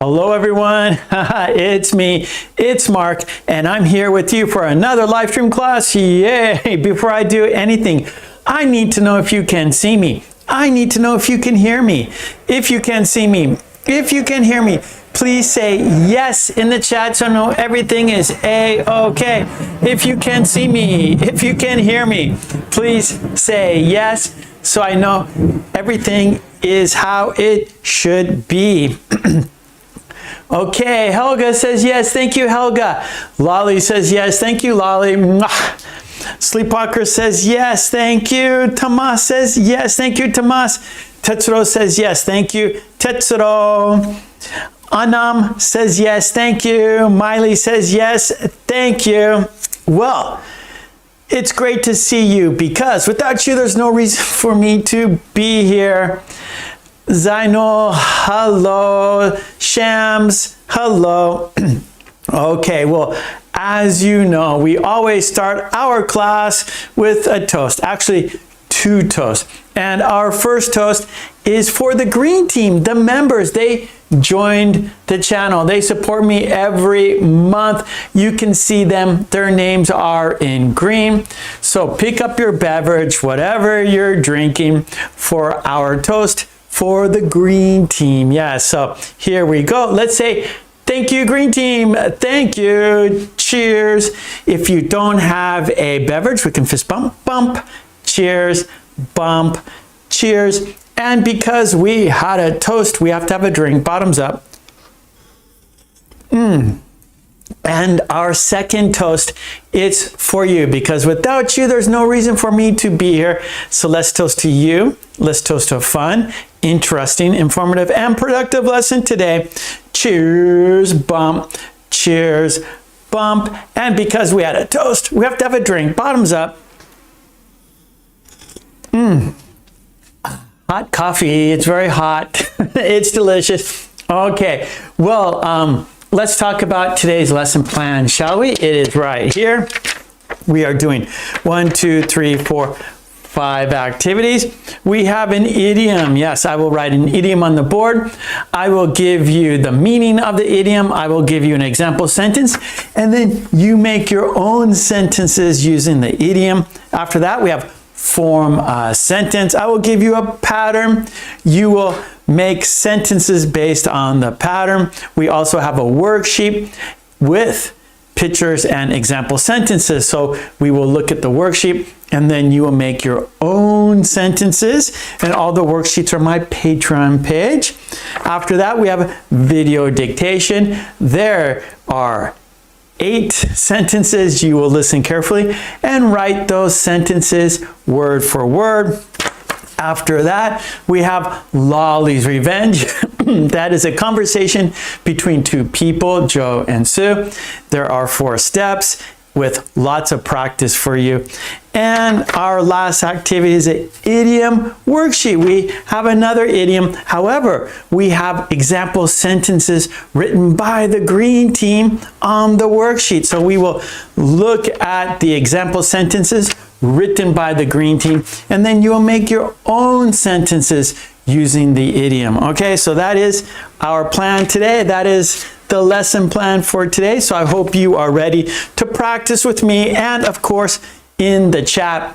Hello everyone, it's me, it's Mark, and I'm here with you for another live stream class. Yay! Before I do anything, I need to know if you can see me. I need to know if you can hear me. If you can see me, if you can hear me, please say yes in the chat so I know everything is A-okay. If you can see me, if you can hear me, please say yes so I know everything is how it should be. Okay, Helga says yes. Thank you, Helga. Lolly says yes. Thank you, Lolly. Sleepwalker says yes. Thank you. Tomas says yes. Thank you, Tomas. Tetsuro says yes. Thank you, Tetsuro. Anam says yes. Thank you. Miley says yes. Thank you. Well, it's great to see you because without you, there's no reason for me to be here. Zainul, hello. Shams, hello. Okay, well, as you know, we always start our class with a toast. Actually, two toasts. And our first toast is for the green team, the members. They joined the channel. They support me every month. You can see them. Their names are in green. So pick up your beverage, whatever you're drinking, for our toast for the green team. Yeah, so here we go. Let's say, thank you, green team. Thank you. Cheers. If you don't have a beverage, we can fist bump, bump. Cheers, bump, cheers. And because we had a toast, we have to have a drink. Bottoms up. And our second toast, it's for you, because without you, there's no reason for me to be here. So let's toast to you. Let's toast to a fun, interesting, informative, and productive lesson today. Cheers, bump, cheers, bump. And because we had a toast, we have to have a drink. Bottoms up. Hot coffee, it's very hot. It's delicious. Okay, well, let's talk about today's lesson plan, shall we? It is right here. We are doing 1, 2, 3, 4, 5 activities. We have an idiom. Yes, I will write an idiom on the board. I will give you the meaning of the idiom. I will give you an example sentence, and then you make your own sentences using the idiom. After that, we have form a sentence. I will give you a pattern. You will make sentences based on the pattern. We also have a worksheet with pictures and example sentences. So we will look at the worksheet and then you will make your own sentences, and all the worksheets are my Patreon page. After that, we have video dictation. There are 8 sentences. You will listen carefully and write those sentences word for word. After that, we have Lolly's Revenge. That is a conversation between two people, Joe and Sue. There are 4 steps with lots of practice for you. And our last activity is an idiom worksheet. We have another idiom. However, we have example sentences written by the green team on the worksheet. So we will look at the example sentences written by the green team, and then you will make your own sentences using the idiom. Okay, so that is our plan today. That is the lesson plan for today. So I hope you are ready to practice with me, and of course in the chat.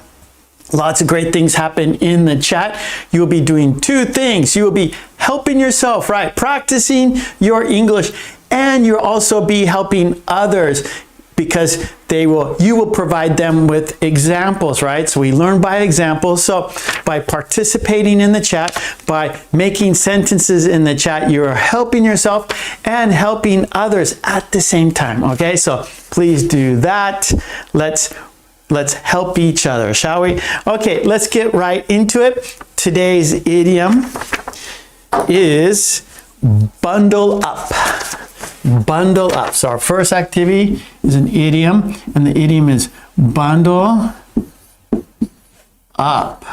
Lots of great things happen in the chat. You'll be doing 2 things. You will be helping yourself, right? Practicing your English, and you'll also be helping others, because you will provide them with examples, right? So we learn by examples. So by participating in the chat, by making sentences in the chat, you're helping yourself and helping others at the same time. Okay, so please do that. Let's help each other, shall we? Okay, let's get right into it. Today's idiom is bundle up. Bundle up. So our first activity is an idiom, and the idiom is bundle up.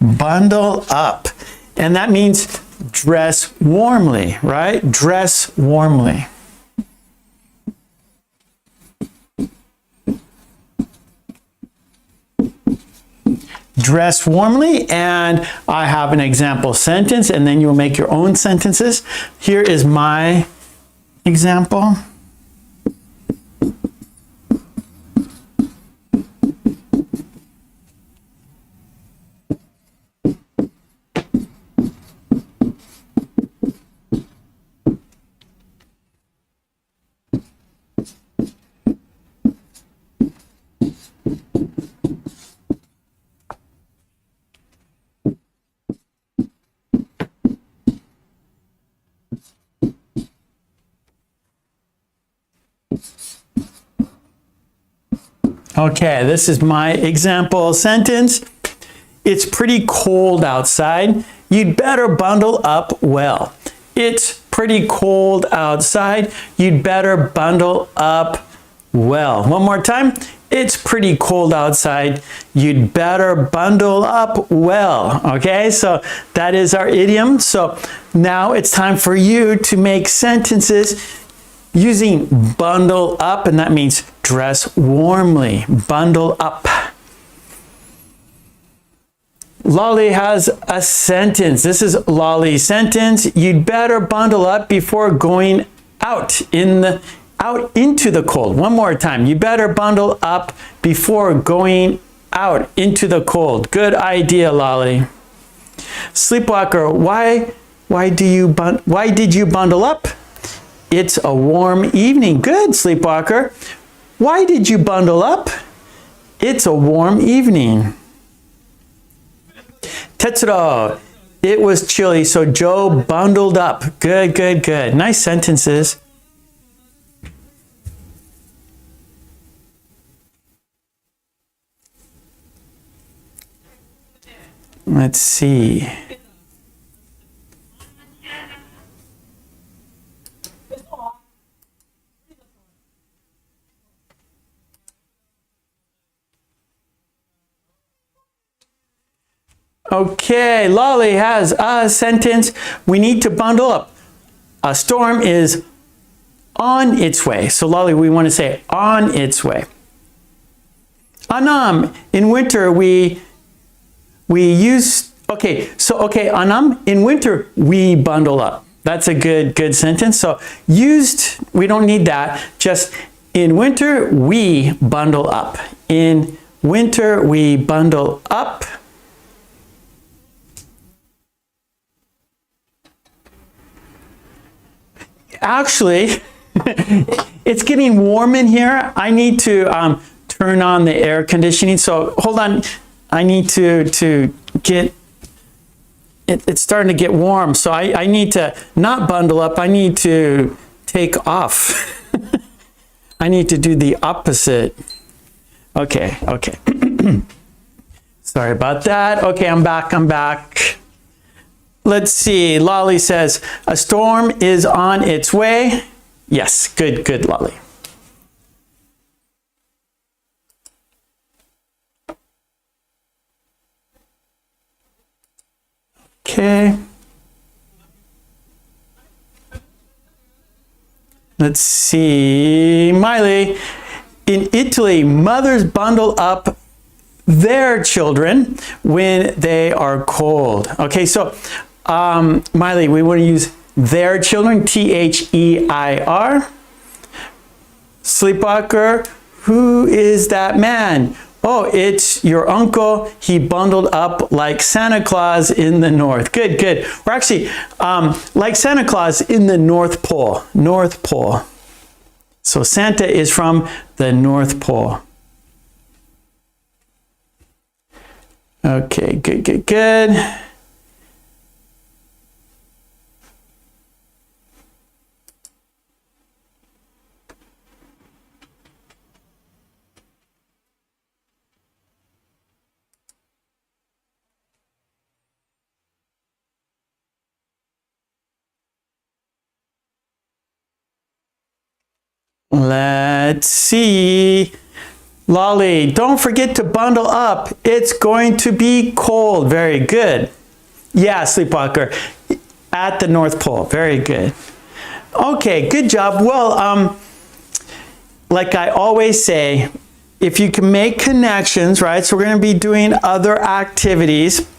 Bundle up. And that means dress warmly, right? Dress warmly. dress warmly, and I have an example sentence, and then you'll make your own sentences. Here is my example. Okay, this is my example sentence. It's pretty cold outside. You'd better bundle up well. It's pretty cold outside. You'd better bundle up well. One more time. It's pretty cold outside. You'd better bundle up well. Okay, so that is our idiom. So now it's time for you to make sentences using bundle up, and that means dress warmly. Bundle up. Lolly has a sentence. This is Lolly's sentence. You'd better bundle up before going out into the cold. One more time. You better bundle up before going out into the cold. Good idea, Lolly. Sleepwalker, why did you bundle up? It's a warm evening. Good, Sleepwalker. Why did you bundle up? It's a warm evening. Tetsuro, it was chilly, so Joe bundled up. Good, good, good. Nice sentences. Let's see. Okay, Lolly has a sentence. We need to bundle up. A storm is on its way. So Lolly, we want to say on its way. Anam, in winter we use, Anam, in winter we bundle up. That's a good sentence. So used, we don't need that. Just in winter we bundle up. In winter we bundle up. Actually, it's getting warm in here. I need to turn on the air conditioning. So hold on. I need to get, it's starting to get warm. So I need to not bundle up. I need to take off. I need to do the opposite. Okay. Sorry about that. Okay, I'm back. Let's see, Lolly says, a storm is on its way. Yes, good, Lolly. Okay. Let's see, Miley. In Italy, mothers bundle up their children when they are cold. Okay, so Miley, we want to use their children, T-H-E-I-R. Sleepwalker, who is that man? Oh, it's your uncle. He bundled up like Santa Claus in the north. Good. We're actually like Santa Claus in the North Pole. North Pole. So Santa is from the North Pole. Okay, good. Let's see. Lolly, don't forget to bundle up. It's going to be cold. Very good. Yeah, Sleepwalker, at the North Pole. Very good. Okay, good job. Well, like I always say, if you can make connections, right? So we're going to be doing other activities.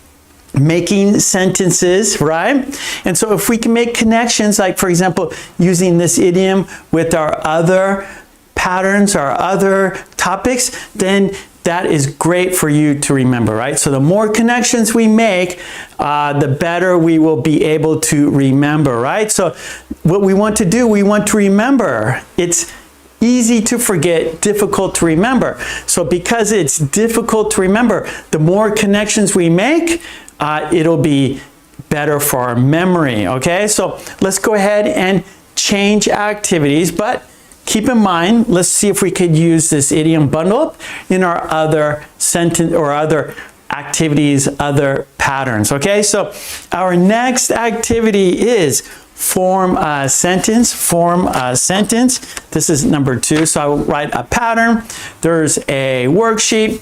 making sentences, right? And so if we can make connections, like for example, using this idiom with our other patterns, our other topics, then that is great for you to remember, right? So the more connections we make, the better we will be able to remember, right? So what we want to do, we want to remember. It's easy to forget, difficult to remember. So because it's difficult to remember, the more connections we make, it'll be better for our memory, okay? So let's go ahead and change activities, but keep in mind, let's see if we could use this idiom bundle up in our other sentence or other activities, other patterns, okay? So our next activity is form a sentence, form a sentence. This is number 2. So I will write a pattern. There's a worksheet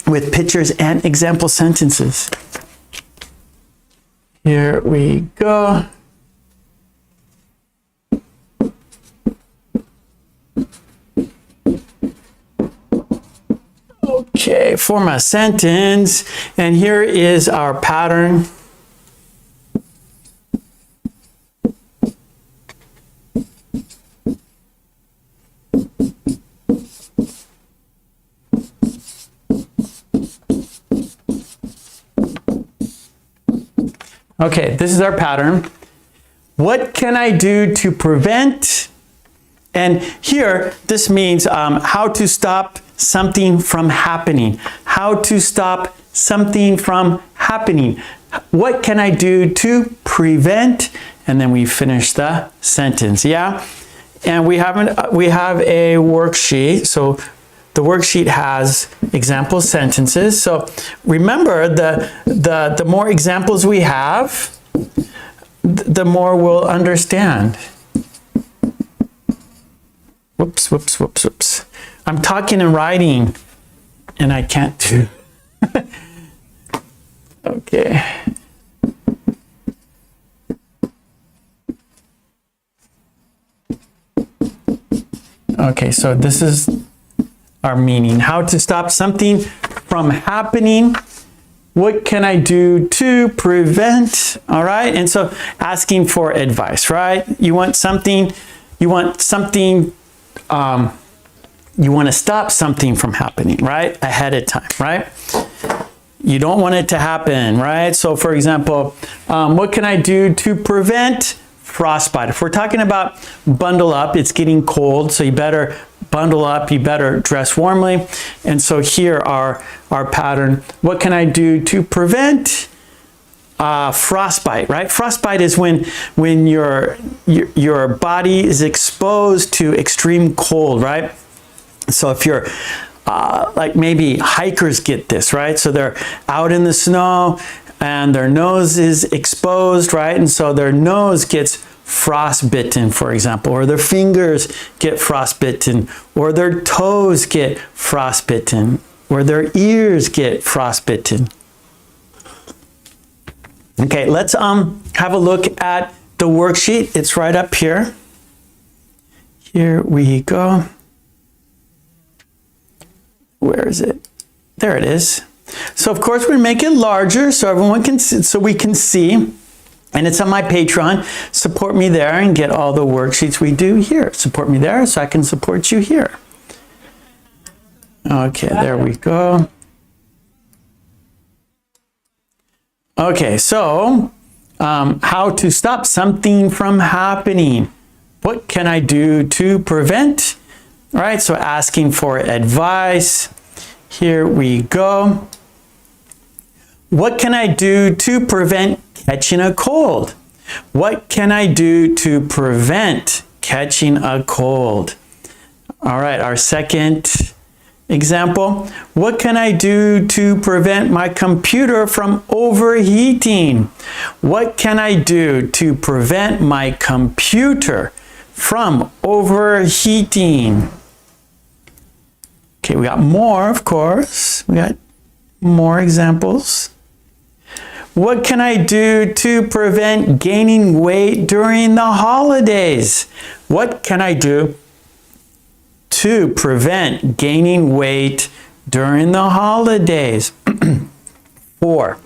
with pictures and example sentences. Here we go. Okay, form a sentence, and here is our pattern. Okay, this is our pattern. What can I do to prevent? And here, this means how to stop something from happening. How to stop something from happening. What can I do to prevent? And then we finish the sentence, yeah? And we have a worksheet. So the worksheet has example sentences. So remember, the more examples we have, the more we'll understand. Whoops, whoops, whoops, whoops. I'm talking and writing, and I can't do. Okay. Okay, so this is our meaning. How to stop something from happening. What can I do to prevent? All right, and so asking for advice, right? You want something, you want to stop something from happening, right? Ahead of time, right? You don't want it to happen, right? So for example, what can I do to prevent frostbite? If we're talking about bundle up, it's getting cold, so you better bundle up, you better dress warmly. And so here are our pattern. What can I do to prevent frostbite, right? Frostbite is when your body is exposed to extreme cold, right? So if you're like maybe hikers get this, right? So they're out in the snow and their nose is exposed, right? And so their nose gets frostbitten, for example, or their fingers get frostbitten, or their toes get frostbitten, or their ears get frostbitten. Okay, let's have a look at the worksheet. It's right up here. Here we go. Where is it? There it is. So of course we make it larger so everyone can see, so we can see. And it's on my Patreon. Support me there and get all the worksheets we do here. Support me there so I can support you here. Okay, there we go. Okay, so how to stop something from happening. What can I do to prevent? All right, so asking for advice. Here we go. What can I do to prevent catching a cold? What can I do to prevent catching a cold? All right, our second example. What can I do to prevent my computer from overheating? What can I do to prevent my computer from overheating? Okay, we got more, of course. We got more examples. What can I do to prevent gaining weight during the holidays? What can I do to prevent gaining weight during the holidays? 4.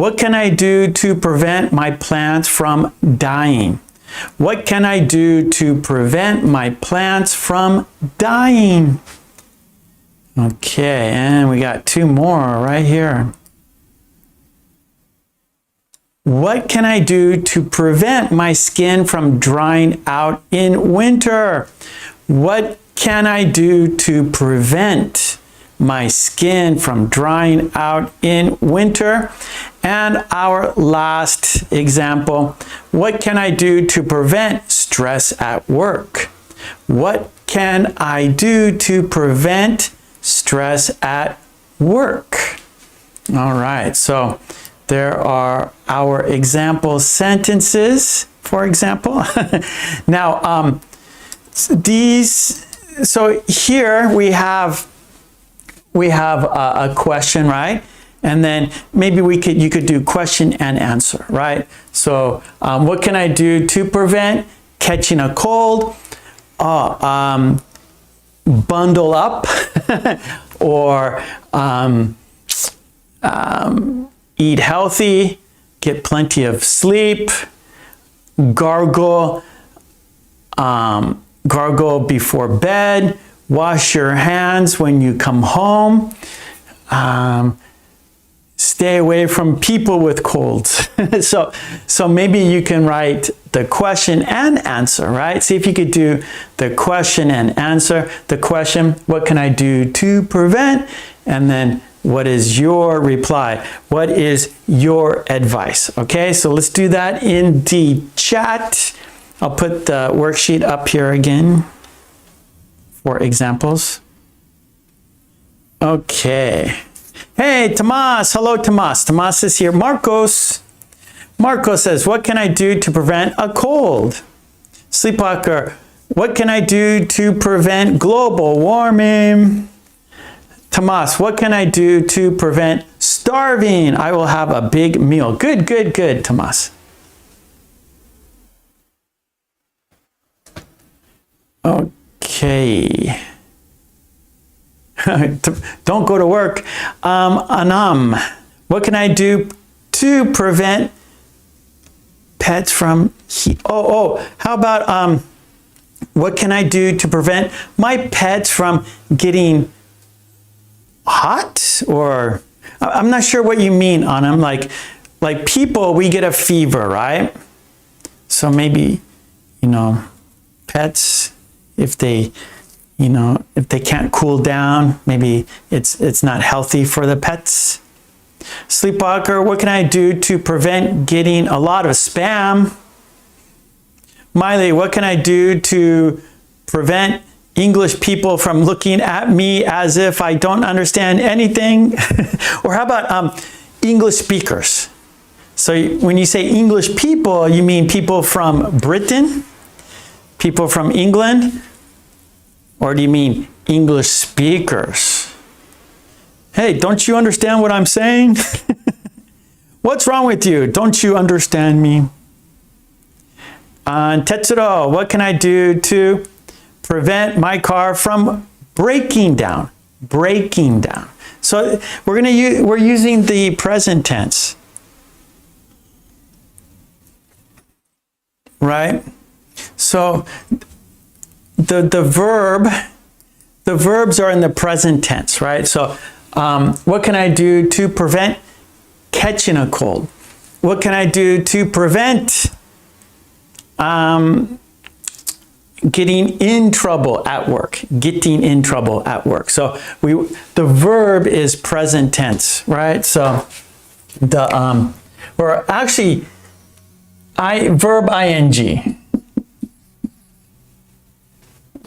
What can I do to prevent my plants from dying? What can I do to prevent my plants from dying? Okay, and we got two more right here. What can I do to prevent my skin from drying out in winter? What can I do to prevent my skin from drying out in winter? And our last example, what can I do to prevent stress at work? What can I do to prevent stress at work? All right, so there are our example sentences, for example. Now, so here we have a question, right? And then maybe you could do question and answer, right? So what can I do to prevent catching a cold? Bundle up or eat healthy, get plenty of sleep, gargle before bed, wash your hands when you come home, stay away from people with colds. So maybe you can write the question and answer, right? See if you could do the question and answer. The question, what can I do to prevent? And then what is your reply? What is your advice? Okay, so let's do that in the chat. I'll put the worksheet up here again for examples. Okay. Hey, Tomas. Hello, Tomas. Tomas is here. Marcos says, what can I do to prevent a cold? Sleepwalker, what can I do to prevent global warming? Tomas, what can I do to prevent starving? I will have a big meal. Good, good, good, Tomas. Okay. Don't go to work. Anam, what can I do to prevent pets from heat? How about what can I do to prevent my pets from getting hot? Or I'm not sure what you mean, Anam. Like people, we get a fever, right? So maybe, pets, if they can't cool down, maybe it's not healthy for the pets. Sleepwalker, what can I do to prevent getting a lot of spam? Miley, what can I do to prevent English people from looking at me as if I don't understand anything? Or how about English speakers? So when you say English people, you mean people from Britain? People from England? Or do you mean English speakers? Hey, don't you understand what I'm saying? What's wrong with you? Don't you understand me? Tetsuro, what can I do to prevent my car from breaking down? Breaking down. So we're using the present tense, right? So the verbs are in the present tense, right? So what can I do to prevent catching a cold? What can I do to prevent getting in trouble at work? Getting in trouble at work. So the verb is present tense, right? So or actually verb ing.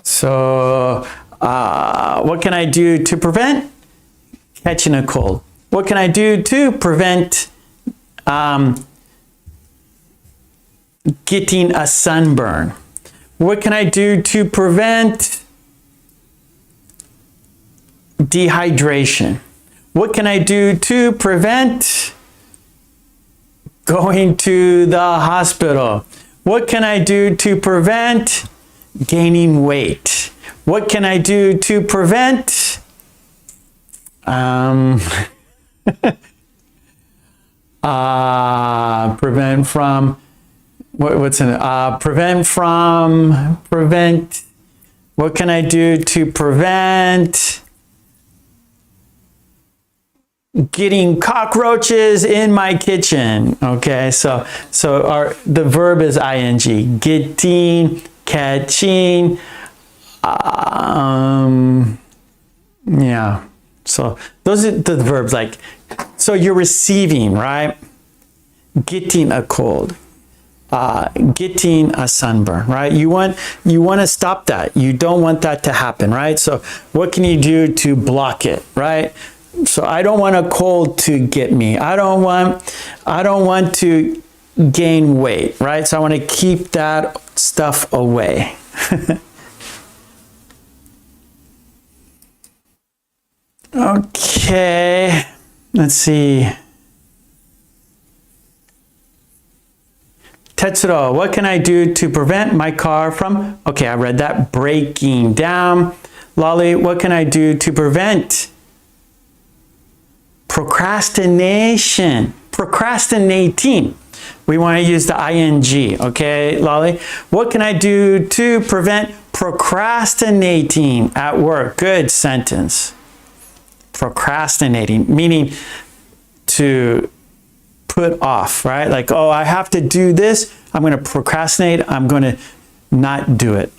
So what can I do to prevent catching a cold? What can I do to prevent getting a sunburn? What can I do to prevent dehydration? What can I do to prevent going to the hospital? What can I do to prevent gaining weight? What can I do to prevent Prevent from, what's in it? Prevent, what can I do to prevent getting cockroaches in my kitchen? Okay, so the verb is ing. Getting, catching, yeah. So those are the verbs, like, so you're receiving, right? Getting a cold, getting a sunburn, right? You want to stop that. You don't want that to happen, right? So what can you do to block it, right? So I don't want a cold to get me. I don't want to gain weight, right? So I want to keep that stuff away. Okay, let's see. Tetsuro, what can I do to prevent my car from, okay, I read that, breaking down. Lolly, what can I do to prevent procrastination? Procrastinating. We want to use the ing, okay, Lolly? What can I do to prevent procrastinating at work? Good sentence. Procrastinating, meaning to put off, right? Like, oh, I have to do this. I'm going to procrastinate. I'm going to not do it.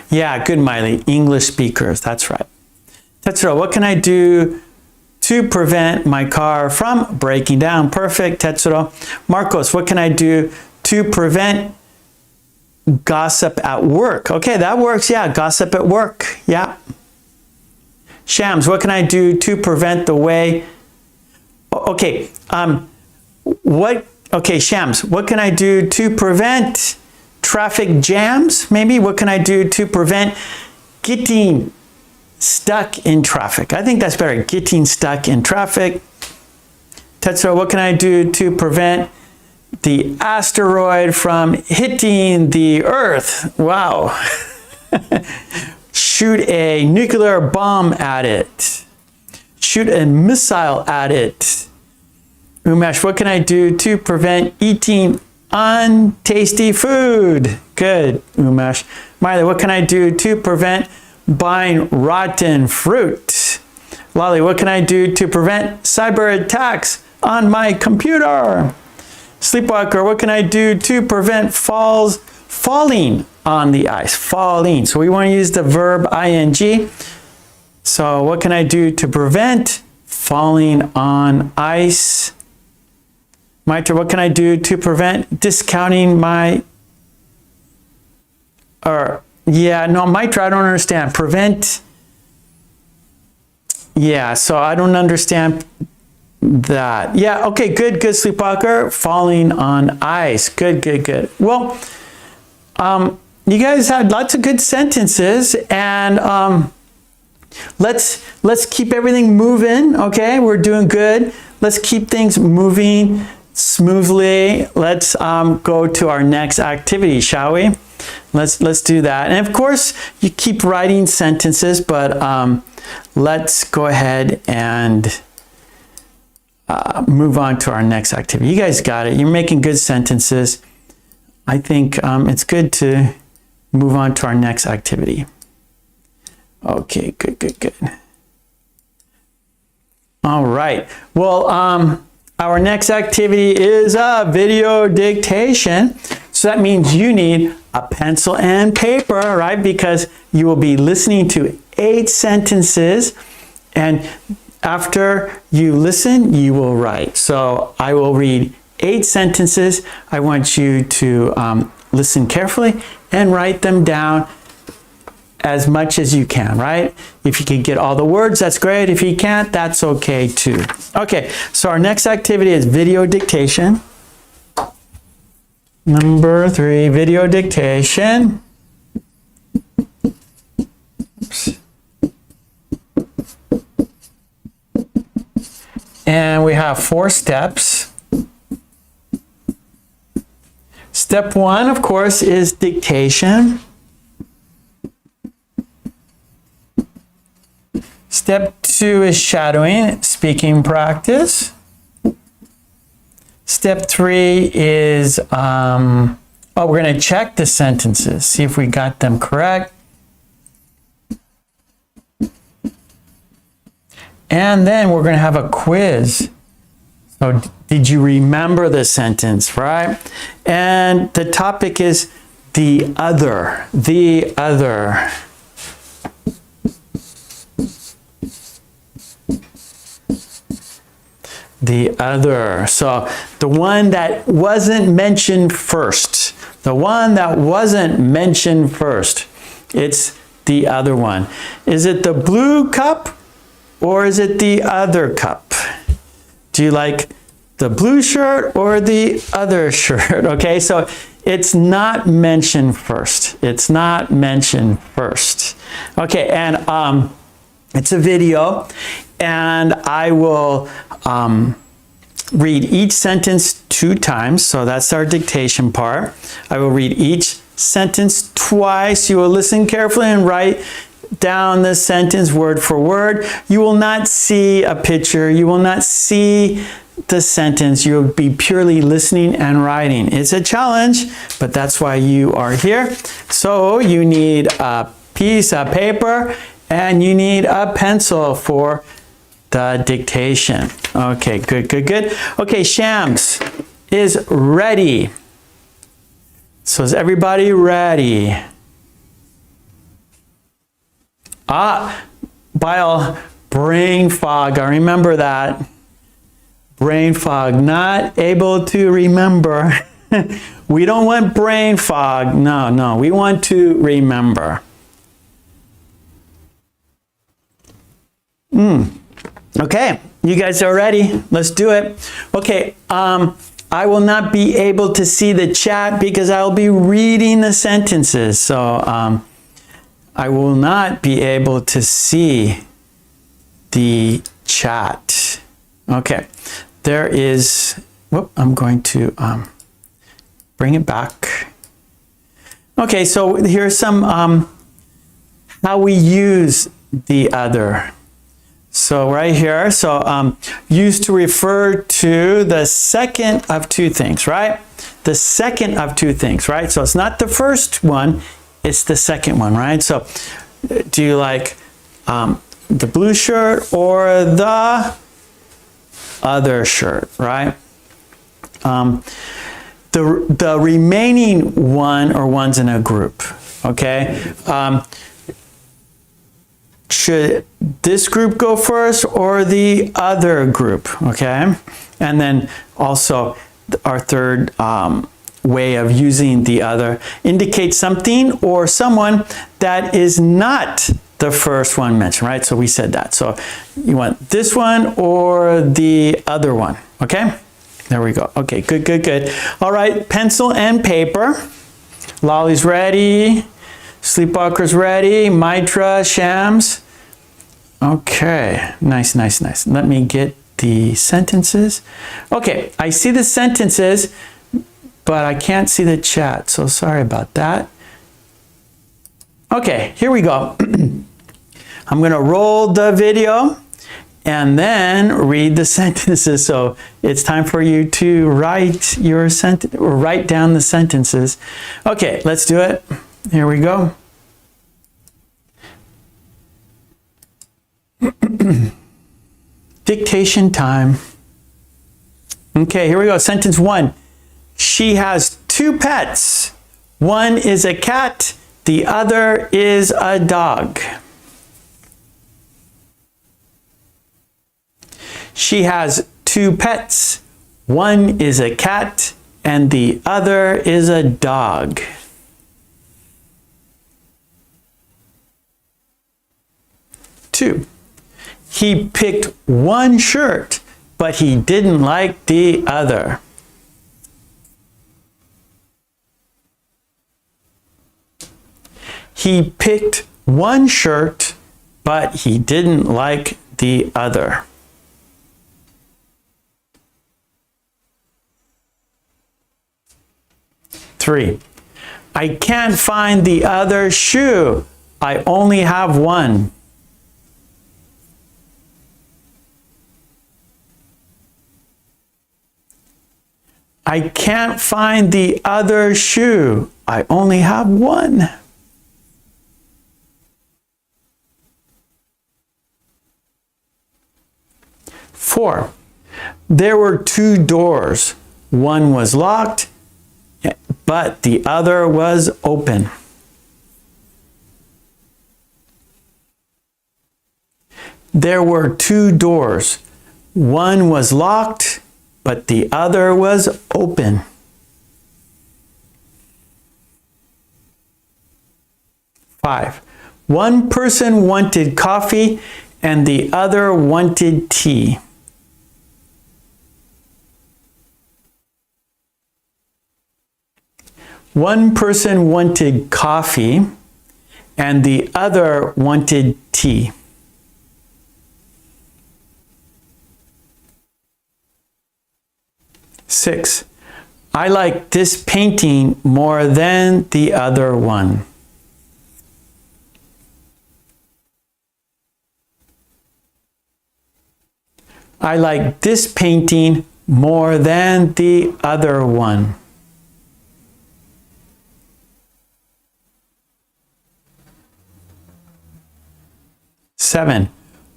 Yeah, good, Miley. English speakers. That's right. Tetsuro, what can I do to prevent my car from breaking down? Perfect, Tetsuro. Marcos, what can I do to prevent gossip at work? Okay, that works. Yeah, gossip at work. Yeah. Shams, what can I do to prevent the way? Okay, okay, Shams, what can I do to prevent traffic jams? Maybe what can I do to prevent getting stuck in traffic? I think that's better, getting stuck in traffic. Tetsuro, what can I do to prevent the asteroid from hitting the Earth? Wow. Shoot a nuclear bomb at it. Shoot a missile at it. Umesh, what can I do to prevent eating untasty food? Good, Umesh. Miley, what can I do to prevent buying rotten fruit? Lolly, what can I do to prevent cyber attacks on my computer? Sleepwalker, what can I do to prevent falling on the ice? Falling. So we want to use the verb ing. So what can I do to prevent falling on ice? Maitra, what can I do to prevent discounting my, Maitra, I don't understand. Prevent, yeah, so I don't understand that. Yeah, okay, good, Sleepwalker. Falling on ice. Good. Well, you guys had lots of good sentences, and let's keep everything moving. Okay, we're doing good. Let's keep things moving smoothly. Let's go to our next activity, shall we? Let's do that. And of course, you keep writing sentences, but let's go ahead and move on to our next activity. You guys got it. You're making good sentences. I think it's good to move on to our next activity. Okay, good. All right. Well, our next activity is a video dictation. So that means you need a pencil and paper, right? Because you will be listening to 8 sentences, and after you listen, you will write. So I will read 8 sentences. I want you to listen carefully and write them down as much as you can, right? If you can get all the words, that's great. If you can't, that's okay too. Okay, so our next activity is video dictation. Number 3, video dictation. Oops. And we have 4 steps. Step 1, of course, is dictation. Step 2 is shadowing, speaking practice. Step 3 is, we're going to check the sentences, see if we got them correct. And then we're going to have a quiz. So did you remember the sentence, right? And the topic is the other, the other. The other. So the one that wasn't mentioned first. The one that wasn't mentioned first. It's the other one. Is it the blue cup or is it the other cup? Do you like the blue shirt or the other shirt? Okay, so it's not mentioned first. It's not mentioned first. Okay, and it's a video, and I will read each sentence 2 times. So that's our dictation part. I will read each sentence twice. You will listen carefully and write down the sentence word for word. You will not see a picture. You will not see the sentence. You'll be purely listening and writing. It's a challenge, but that's why you are here. So you need a piece of paper and you need a pencil for the dictation. Okay, good, good, good. Okay, Shams is ready. So is everybody ready? Bile, brain fog. I remember that. Brain fog, not able to remember. We don't want brain fog. No, no, we want to remember. Okay, you guys are ready. Let's do it. Okay, I will not be able to see the chat because I'll be reading the sentences. So I will not be able to see the chat. Okay, there is, whoop, I'm going to bring it back. Okay, so here's some how we use the other. So right here, so used to refer to the second of 2 things, right? The second of 2 things, right? So it's not the first one, it's the second one, right? So do you like the blue shirt or the other shirt, right? The remaining one or ones in a group, okay? Should this group go first or the other group, okay? And then also our third way of using the other indicates something or someone that is not the first one mentioned, right? So we said that. So you want this one or the other one, okay? There we go. Okay, good, good, good. All right, pencil and paper. Lolly's ready. Sleepwalker's ready. Mitra, Shams. Okay, nice, nice, nice. Let me get the sentences. Okay, I see the sentences, but I can't see the chat, so sorry about that. Okay, here we go. I'm going to roll the video and then read the sentences. So it's time for you to write your sentence or write down the sentences. Okay, let's do it. Here we go. Dictation time. Okay, here we go. Sentence 1. She has 2 pets. One is a cat, the other is a dog. She has 2 pets. One is a cat and the other is a dog. Two. He picked one shirt, but he didn't like the other. He picked one shirt, but he didn't like the other. Three. I can't find the other shoe. I only have one. I can't find the other shoe. I only have one. Four, there were two doors. One was locked, but the other was open. There were two doors. One was locked, but the other was open. Five, one person wanted coffee and the other wanted tea. One person wanted coffee and the other wanted tea. Six, I like this painting more than the other one. I like this painting more than the other one. Seven,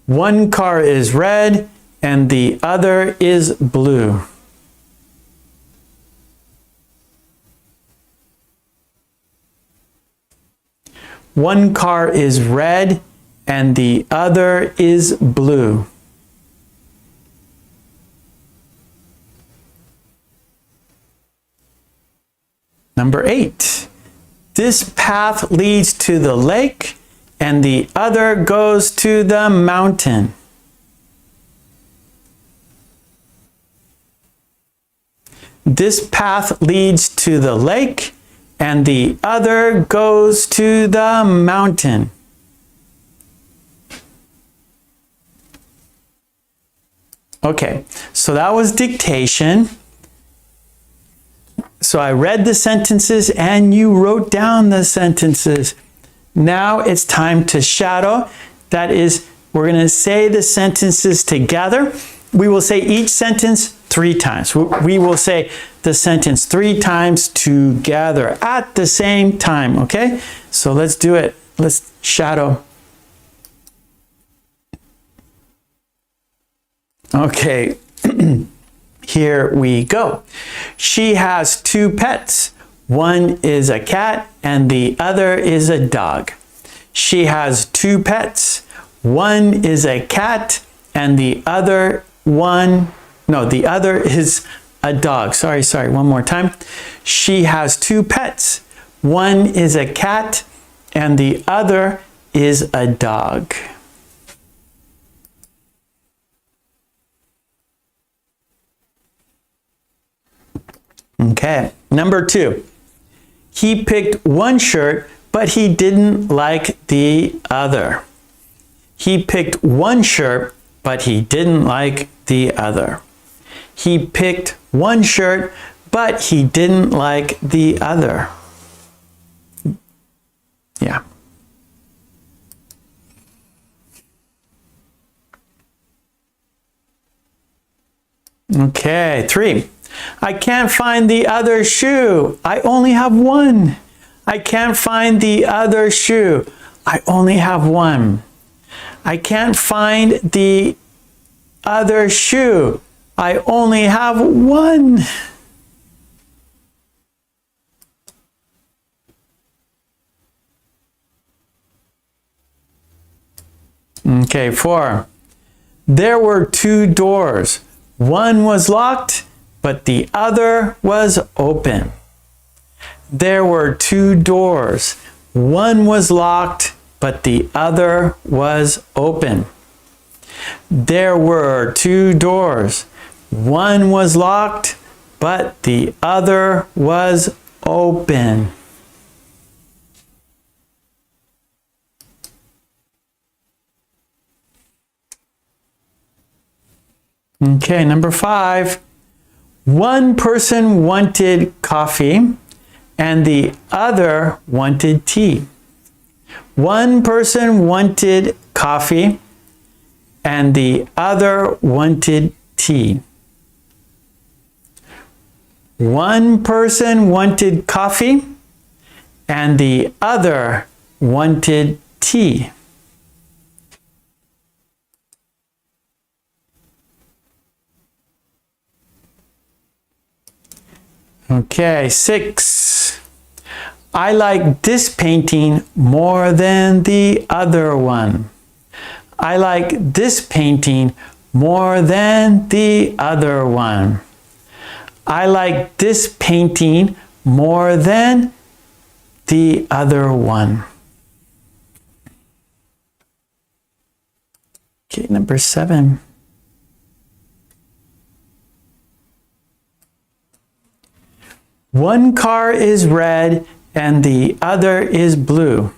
one car is red and the other is blue. One car is red and the other is blue. Number 8, this path leads to the lake and the other goes to the mountain. This path leads to the lake and the other goes to the mountain. Okay, so that was dictation. So I read the sentences and you wrote down the sentences. Now it's time to shadow. That is, we're going to say the sentences together. We will say each sentence 3 times. We will say the sentence 3 times together at the same time, okay? So let's do it. Let's shadow. Okay, here we go. She has 2 pets. One is a cat and the other is a dog. She has 2 pets. One is a cat and the other is a dog. Sorry, one more time. She has 2 pets. One is a cat and the other is a dog. Okay, number 2. He picked one shirt, but he didn't like the other. He picked one shirt, but he didn't like the other. He picked one shirt, but he didn't like the other. Yeah. Okay, 3. I can't find the other shoe. I only have one. I can't find the other shoe. I only have one. I can't find the other shoe. I only have one. Okay, 4. There were 2 doors. One was locked, but the other was open. There were 2 doors. One was locked, but the other was open. There were 2 doors. One was locked, but the other was open. Okay, number 5. One person wanted coffee and the other wanted tea. One person wanted coffee and the other wanted tea. One person wanted coffee and the other wanted tea. Okay, 6. I like this painting more than the other one. I like this painting more than the other one. I like this painting more than the other one. Okay, number 7. One car is red and the other is blue.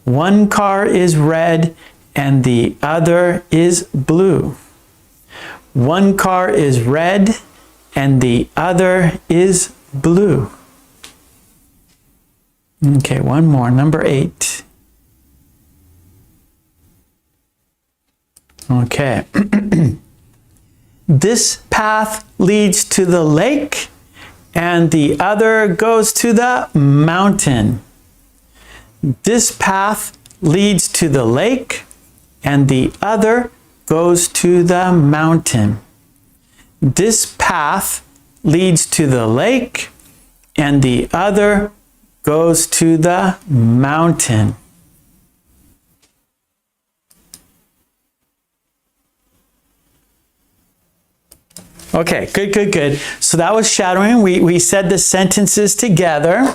One car is red and the other is blue. One car is red and the other is blue. Okay, one more, number 8. Okay. This path leads to the lake and the other goes to the mountain. This path leads to the lake and the other goes to the mountain. This path leads to the lake and the other goes to the mountain. Okay, good, good, good. So that was shadowing. We said the sentences together.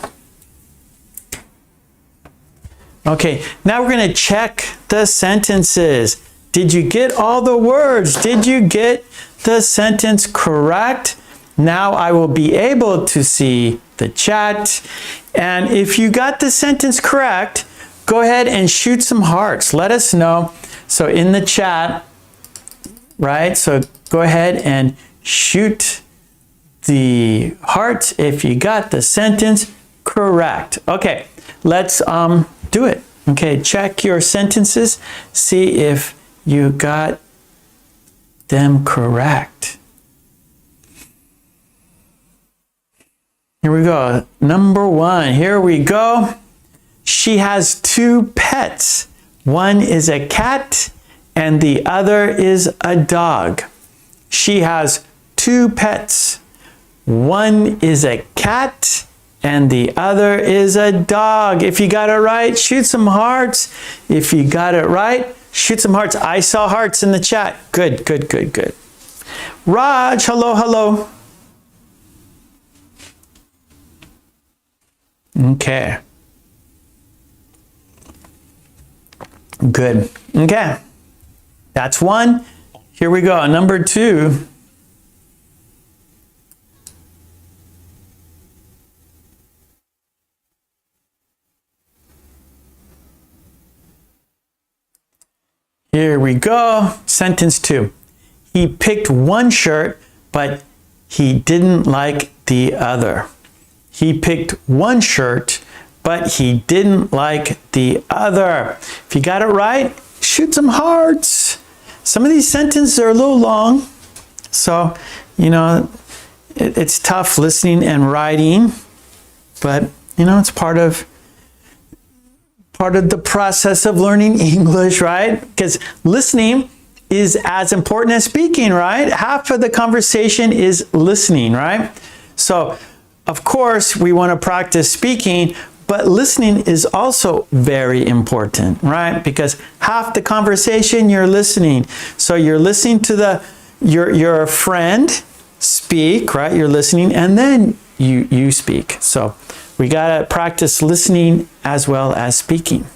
Okay, now we're going to check the sentences. Did you get all the words? Did you get the sentence correct? Now I will be able to see the chat. And if you got the sentence correct, go ahead and shoot some hearts. Let us know. So in the chat, right? So go ahead and shoot the hearts if you got the sentence correct. Okay, let's do it. Okay, check your sentences. See if you got them correct. Here we go. Number 1. Here we go. She has 2 pets. One is a cat and the other is a dog. She has 2 pets. One is a cat and the other is a dog. If you got it right, shoot some hearts. If you got it right, shoot some hearts. I saw hearts in the chat. Good, good, good, good. Raj, hello, hello. Okay. Good. Okay. That's 1. Here we go. Number 2. Here we go. Sentence 2. He picked one shirt, but he didn't like the other. He picked one shirt, but he didn't like the other. If you got it right, shoot some hearts. Some of these sentences are a little long, so, you know, it's tough listening and writing, but, you know, it's part of the process of learning English, right? Because listening is as important as speaking, right? Half of the conversation is listening, right? So, of course, we want to practice speaking, but listening is also very important, right? Because half the conversation you're listening. So you're listening to your friend speak, right? You're listening, and then you speak. So we got to practice listening as well as speaking.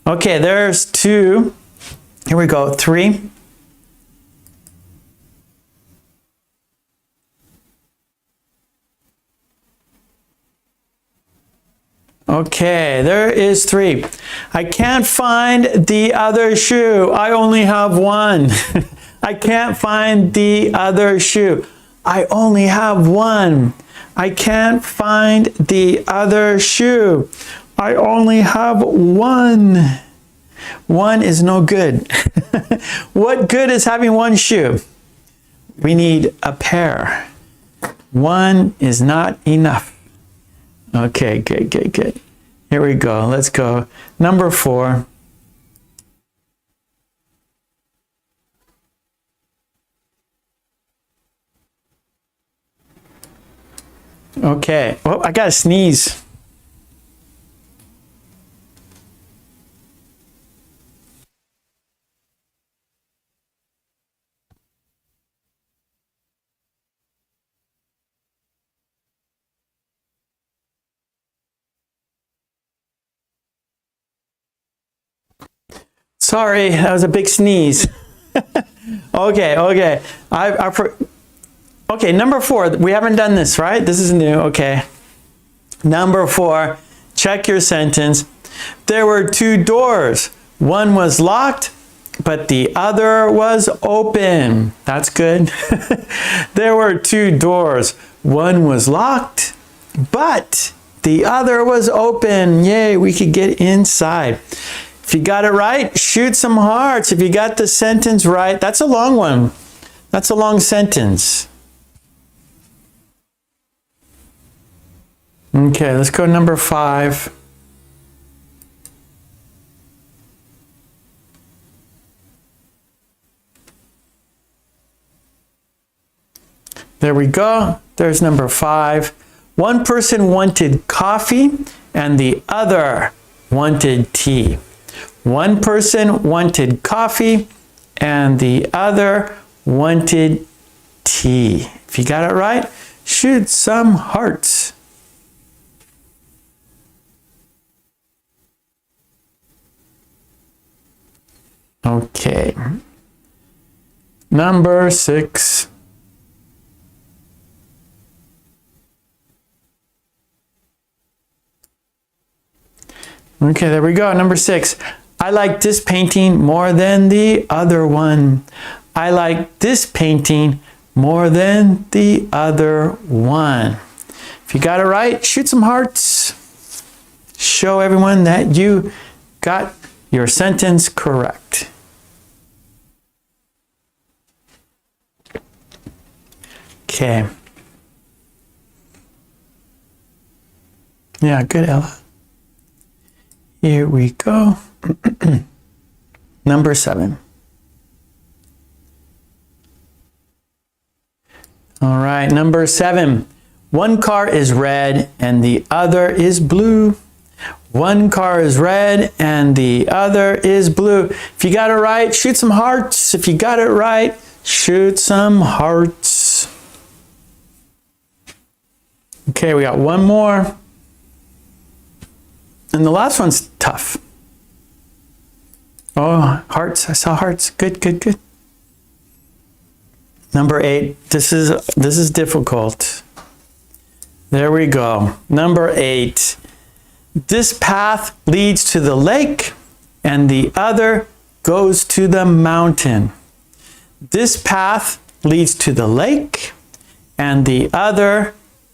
Okay, there's 2. Here we go. 3. Okay, there is 3. I can't find the other shoe. I only have one. I can't find the other shoe. I only have one. I can't find the other shoe. I only have one. One is no good. What good is having one shoe? We need a pair. One is not enough. Okay, good, good, good. Here we go. Let's go. Number 4. Okay. Oh, I got to sneeze. Sorry, that was a big sneeze. Okay, okay. Okay, number 4. We haven't done this, right? This is new. Okay. Number 4. Check your sentence. There were 2 doors. One was locked, but the other was open. That's good. There were 2 doors. One was locked, but the other was open. Yay, we could get inside. If you got it right, shoot some hearts. If you got the sentence right, that's a long one. That's a long sentence. Okay, let's go number 5. There we go. There's number 5. One person wanted coffee and the other wanted tea. One person wanted coffee and the other wanted tea. If you got it right, shoot some hearts. Okay. Number 6. Okay, there we go. Number 6. I like this painting more than the other one. I like this painting more than the other one. If you got it right, shoot some hearts. Show everyone that you got your sentence correct. Okay. Yeah, good, Ella. Here we go. Number 7. All right, number 7. One car is red and the other is blue. One car is red and the other is blue. If you got it right, shoot some hearts. If you got it right, shoot some hearts. Okay, we got one more. And the last one's tough. Oh, hearts. I saw hearts. Good, good, good. Number 8. This is difficult. There we go. Number 8. This path leads to the lake and the other goes to the mountain. This path leads to the lake and the other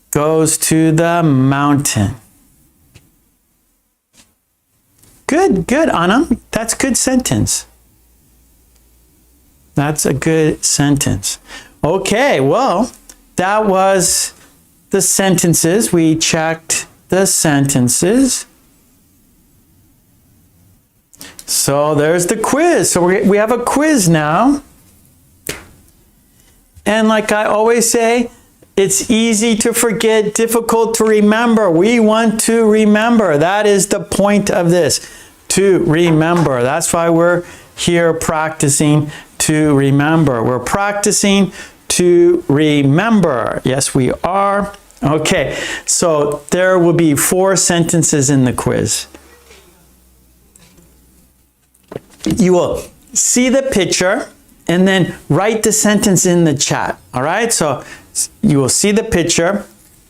goes to the mountain. Good, good, Anna. That's a good sentence. That's a good sentence. Okay, well, that was the sentences. We checked the sentences. So there's the quiz. So we have a quiz now. And like I always say, it's easy to forget, difficult to remember. We want to remember. That is the point of this, to remember. That's why we're here practicing to remember. We're practicing to remember. Yes, we are. Okay, so there will be 4 sentences in the quiz. You will see the picture and then write the sentence in the chat. All right, so you will see the picture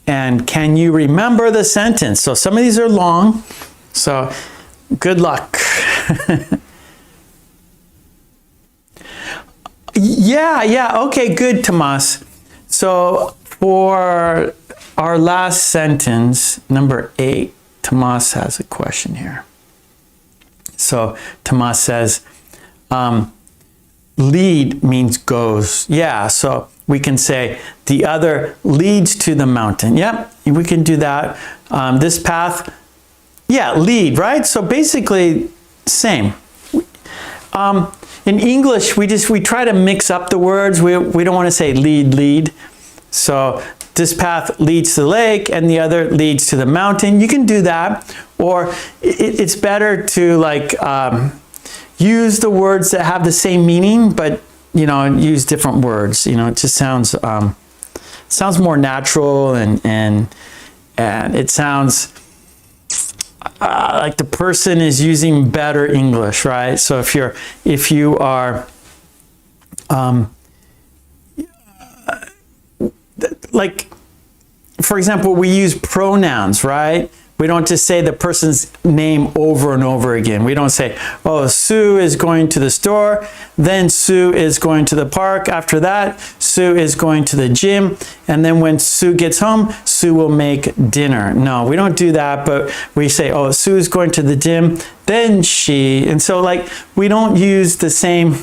and can you remember the sentence? So some of these are long, so good luck. Yeah, okay, good, Tomas. So for our last sentence, number 8, Tomas has a question here. So Tomas says, lead means goes. Yeah, so we can say the other leads to the mountain. Yep, we can do that. This path, yeah, lead, right? So basically, same. In English, we try to mix up the words. We don't want to say lead. So this path leads to the lake and the other leads to the mountain. You can do that, or it's better to like use the words that have the same meaning, but use different words. It just sounds more natural, and it sounds like the person is using better English, right? So if you are like, for example, we use pronouns, right? We don't just say the person's name over and over again. We don't say, oh, Sue is going to the store, then Sue is going to the park. After that, Sue is going to the gym. And then when Sue gets home, Sue will make dinner. No, we don't do that, but we say, oh, Sue is going to the gym, then she. And so like, we don't use the same,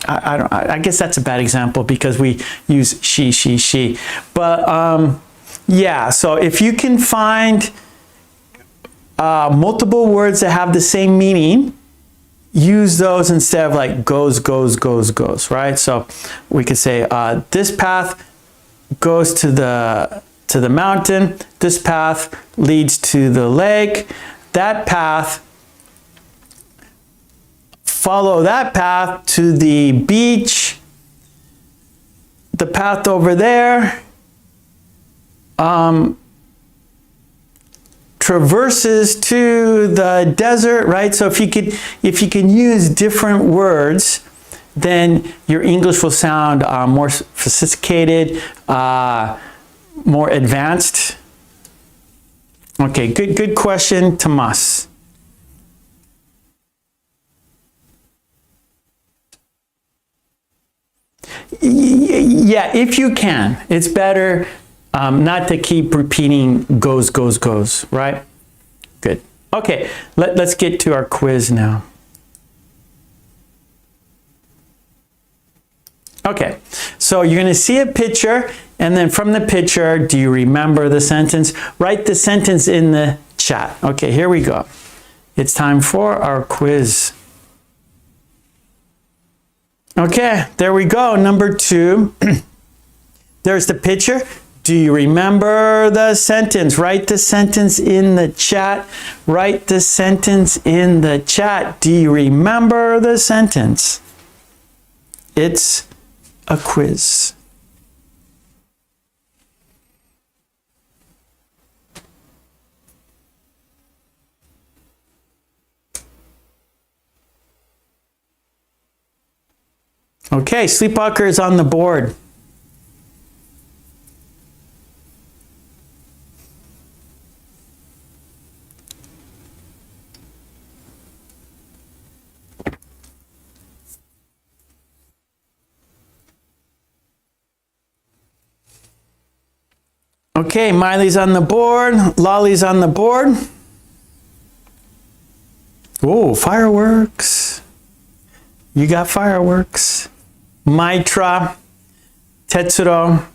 I guess that's a bad example because we use she. But yeah, so if you can find multiple words that have the same meaning, use those instead of like goes, right? So we could say this path goes to the mountain, this path leads to the lake, that path, follow that path to the beach, the path over there traverses to the desert, right? So if you can use different words, then your English will sound more sophisticated, more advanced. Okay, good question, Tomas. Yeah, if you can, it's better not to keep repeating goes, right? Good. Okay, let's get to our quiz now. Okay, so you're going to see a picture, and then from the picture, do you remember the sentence? Write the sentence in the chat. Okay, here we go. It's time for our quiz. Okay, there we go. Number 2. There's the picture. Do you remember the sentence? Write the sentence in the chat. Write the sentence in the chat. Do you remember the sentence? It's a quiz. Okay, Sleepwalker is on the board. Okay, Miley's on the board. Lolly's on the board. Oh, fireworks. You got fireworks. Maitra, Tetsuro.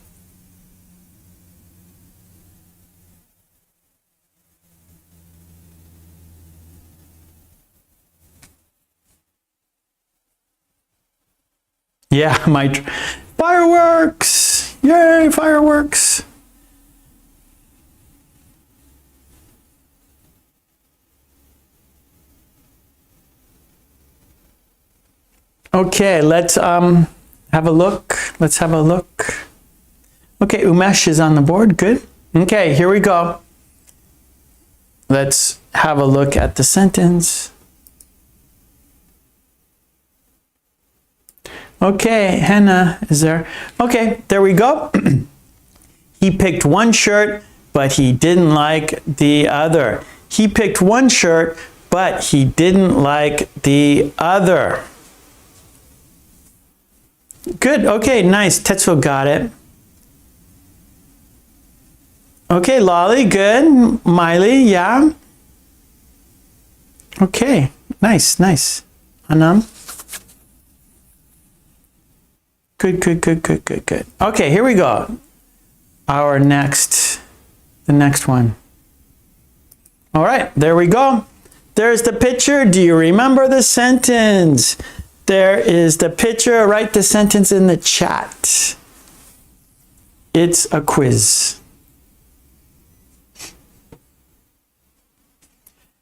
Yeah, Maitra. Fireworks! Yay, fireworks! Okay, let's have a look. Let's have a look. Okay, Umesh is on the board. Good. Okay, here we go. Let's have a look at the sentence. Okay, Hannah is there. Okay, there we go. He picked one shirt, but he didn't like the other. He picked one shirt, but he didn't like the other. Good. Okay, nice. Tetsuo got it. Okay, Lolly, good. Miley, yeah. Okay, nice. Anam. Good, good, good, good, good, good. Okay, here we go. The next one. All right, there we go. There's the picture. Do you remember the sentence? There is the picture. Write the sentence in the chat. It's a quiz.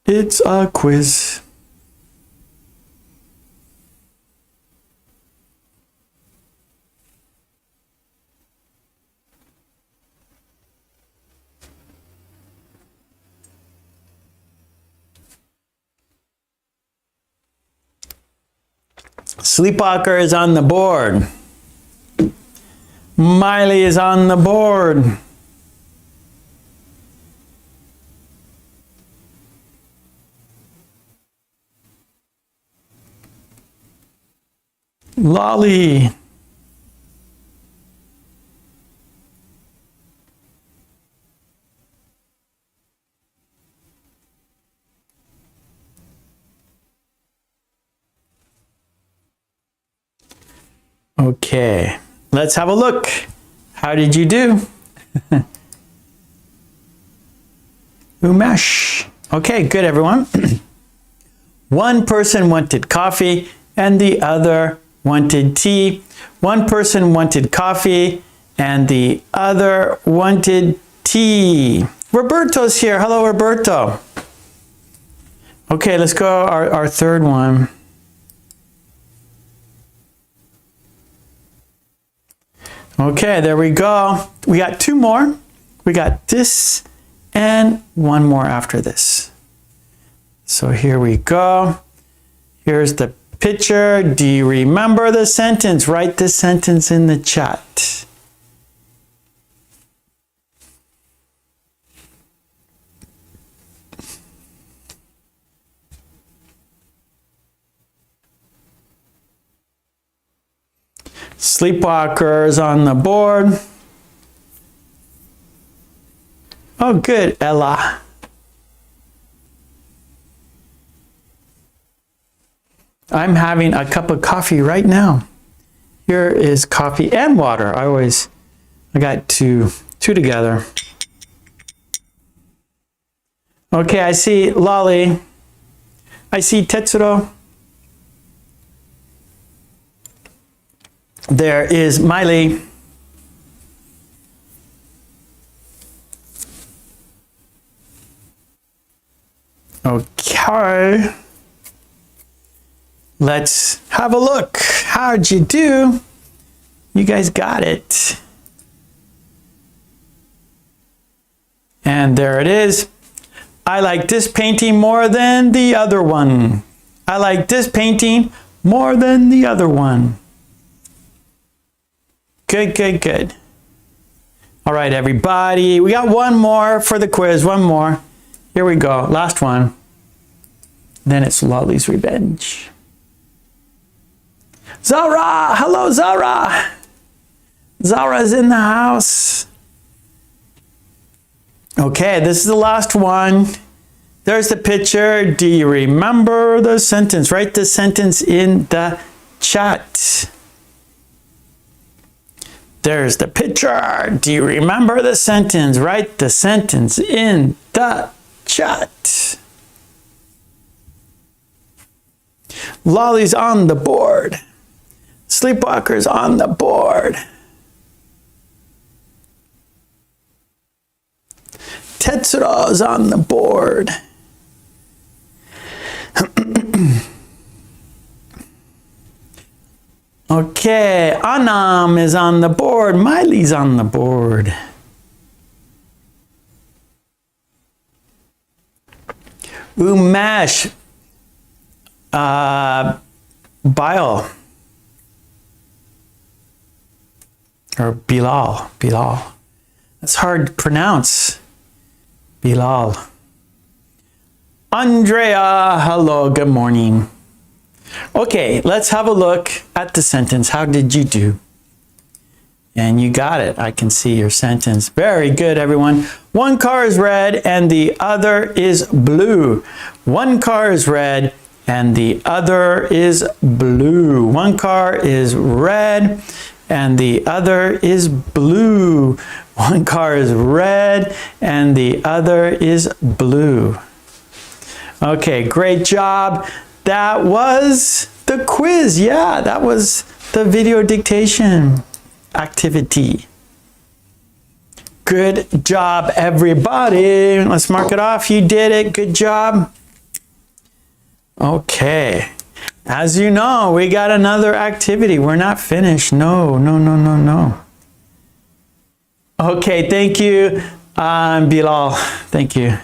It's a quiz. Sleepwalker is on the board. Miley is on the board. Lolly. Okay, let's have a look. How did you do? Umesh. Okay, good everyone. One person wanted coffee and the other wanted tea. One person wanted coffee and the other wanted tea. Roberto's here. Hello, Roberto. Okay, let's go our third one. Okay, there we go. We got two more. We got this and one more after this. So here we go. Here's the picture. Do you remember the sentence? Write the sentence in the chat. Sleepwalkers on the board. Oh, good, Ella. I'm having a cup of coffee right now. Here is coffee and water. I got two together. Okay, I see Lolly. I see Tetsuro. There is Miley. Okay. Let's have a look. How'd you do? You guys got it. And there it is. I like this painting more than the other one. I like this painting more than the other one. Good, good, good. All right, everybody. We got one more for the quiz. One more. Here we go. Last one. Then it's Lolly's revenge. Zara! Hello, Zara! Zara's in the house. Okay, this is the last one. There's the picture. Do you remember the sentence? Write the sentence in the chat. There's the picture. Do you remember the sentence? Write the sentence in the chat. Lolly's on the board. Sleepwalker's on the board. Tetsuro's on the board. Okay, Anam is on the board. Miley's on the board. Umesh. Bile. Or Bilal. Bilal. That's hard to pronounce. Bilal. Andrea. Hello, good morning. Okay, let's have a look at the sentence. How did you do? And you got it. I can see your sentence. Very good, everyone. One car is red and the other is blue. One car is red and the other is blue. One car is red and the other is blue. One car is red and the other is blue. Okay, great job. That was the quiz. Yeah, that was the video dictation activity. Good job, everybody. Let's mark it off. You did it. Good job. Okay. As you know, we got another activity. We're not finished. No. Okay, thank you, Bilal. Thank you.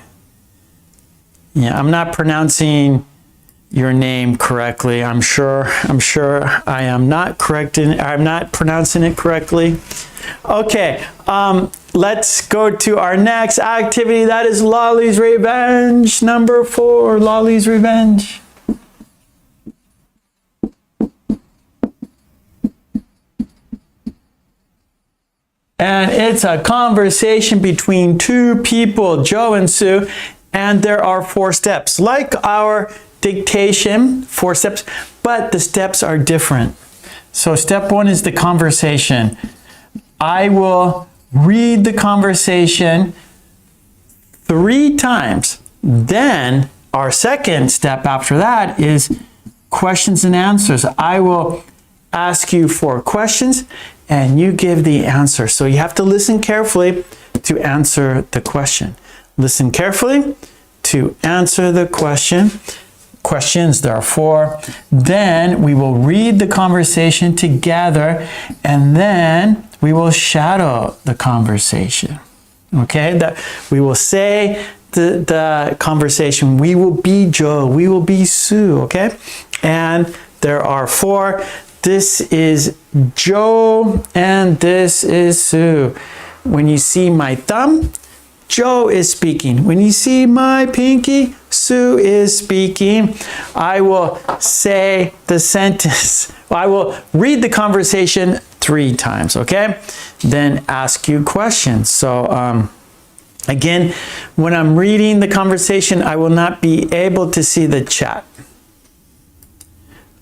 Yeah, I'm not pronouncing your name correctly. I'm sure I am not pronouncing it correctly. Okay, let's go to our next activity. That is Lolly's Revenge. Number 4, Lolly's Revenge. And it's a conversation between two people, Joe and Sue, and there are 4 steps. Like our dictation, 4 steps, but the steps are different. So step 1 is the conversation. I will read the conversation 3 times. Then our second step after that is questions and answers. I will ask you 4 questions and you give the answer. So you have to listen carefully to answer the question. Listen carefully to answer the question. Questions, there are 4. Then we will read the conversation together and then we will shadow the conversation. Okay, that we will say the conversation. We will be Joe, we will be Sue, okay? And there are 4. This is Joe and this is Sue. When you see my thumb, Joe is speaking. When you see my pinky, Sue is speaking. I will say the sentence. I will read the conversation 3 times, okay? Then ask you questions. So again, when I'm reading the conversation, I will not be able to see the chat.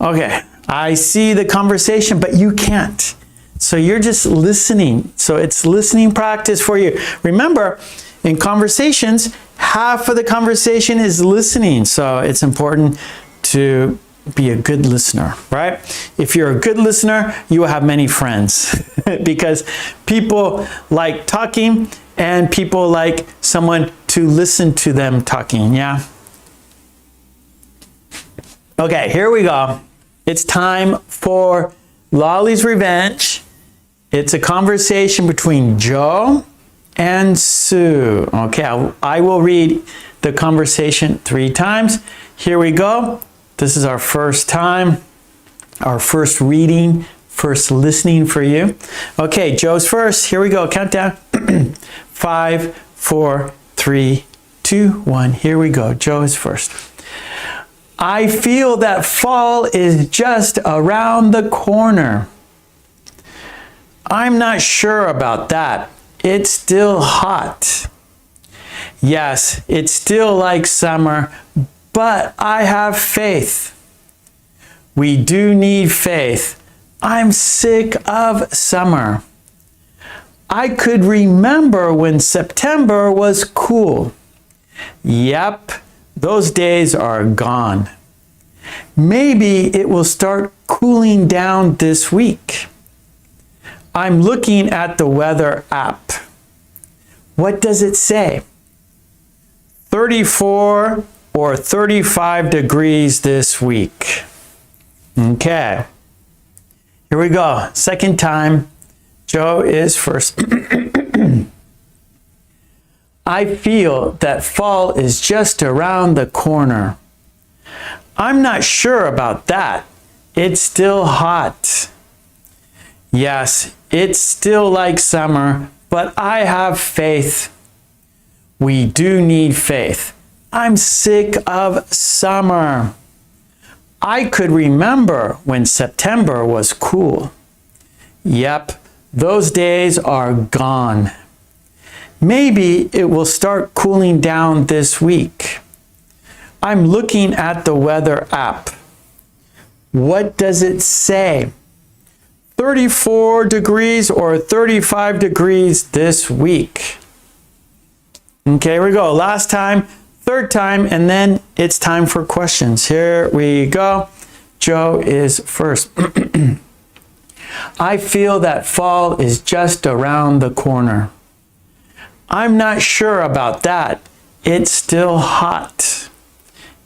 Okay, I see the conversation, but you can't. So you're just listening. So it's listening practice for you. Remember, in conversations, half of the conversation is listening. So it's important to be a good listener, right? If you're a good listener, you will have many friends because people like talking and people like someone to listen to them talking, yeah? Okay, here we go. It's time for Lolly's Revenge. It's a conversation between Joe and Sue. Okay, I will read the conversation 3 times. Here we go. This is our first time, our first reading, first listening for you. Okay, Joe's first. Here we go. Countdown. 5, 4, 3, 2, 1. Here we go. Joe is first. I feel that fall is just around the corner. I'm not sure about that. It's still hot. Yes, it's still like summer, but I have faith. We do need faith. I'm sick of summer. I could remember when September was cool. Yep, those days are gone. Maybe it will start cooling down this week. I'm looking at the weather app. What does it say? 34 or 35 degrees this week. Okay. Here we go. Second time. Joe is first. I feel that fall is just around the corner. I'm not sure about that. It's still hot. Yes, it's still like summer, but I have faith. We do need faith. I'm sick of summer. I could remember when September was cool. Yep, those days are gone. Maybe it will start cooling down this week. I'm looking at the weather app. What does it say? 34 degrees or 35 degrees this week? Okay, here we go. Last time, third time, and then it's time for questions. Here we go. Joe is first. I feel that fall is just around the corner. I'm not sure about that. It's still hot.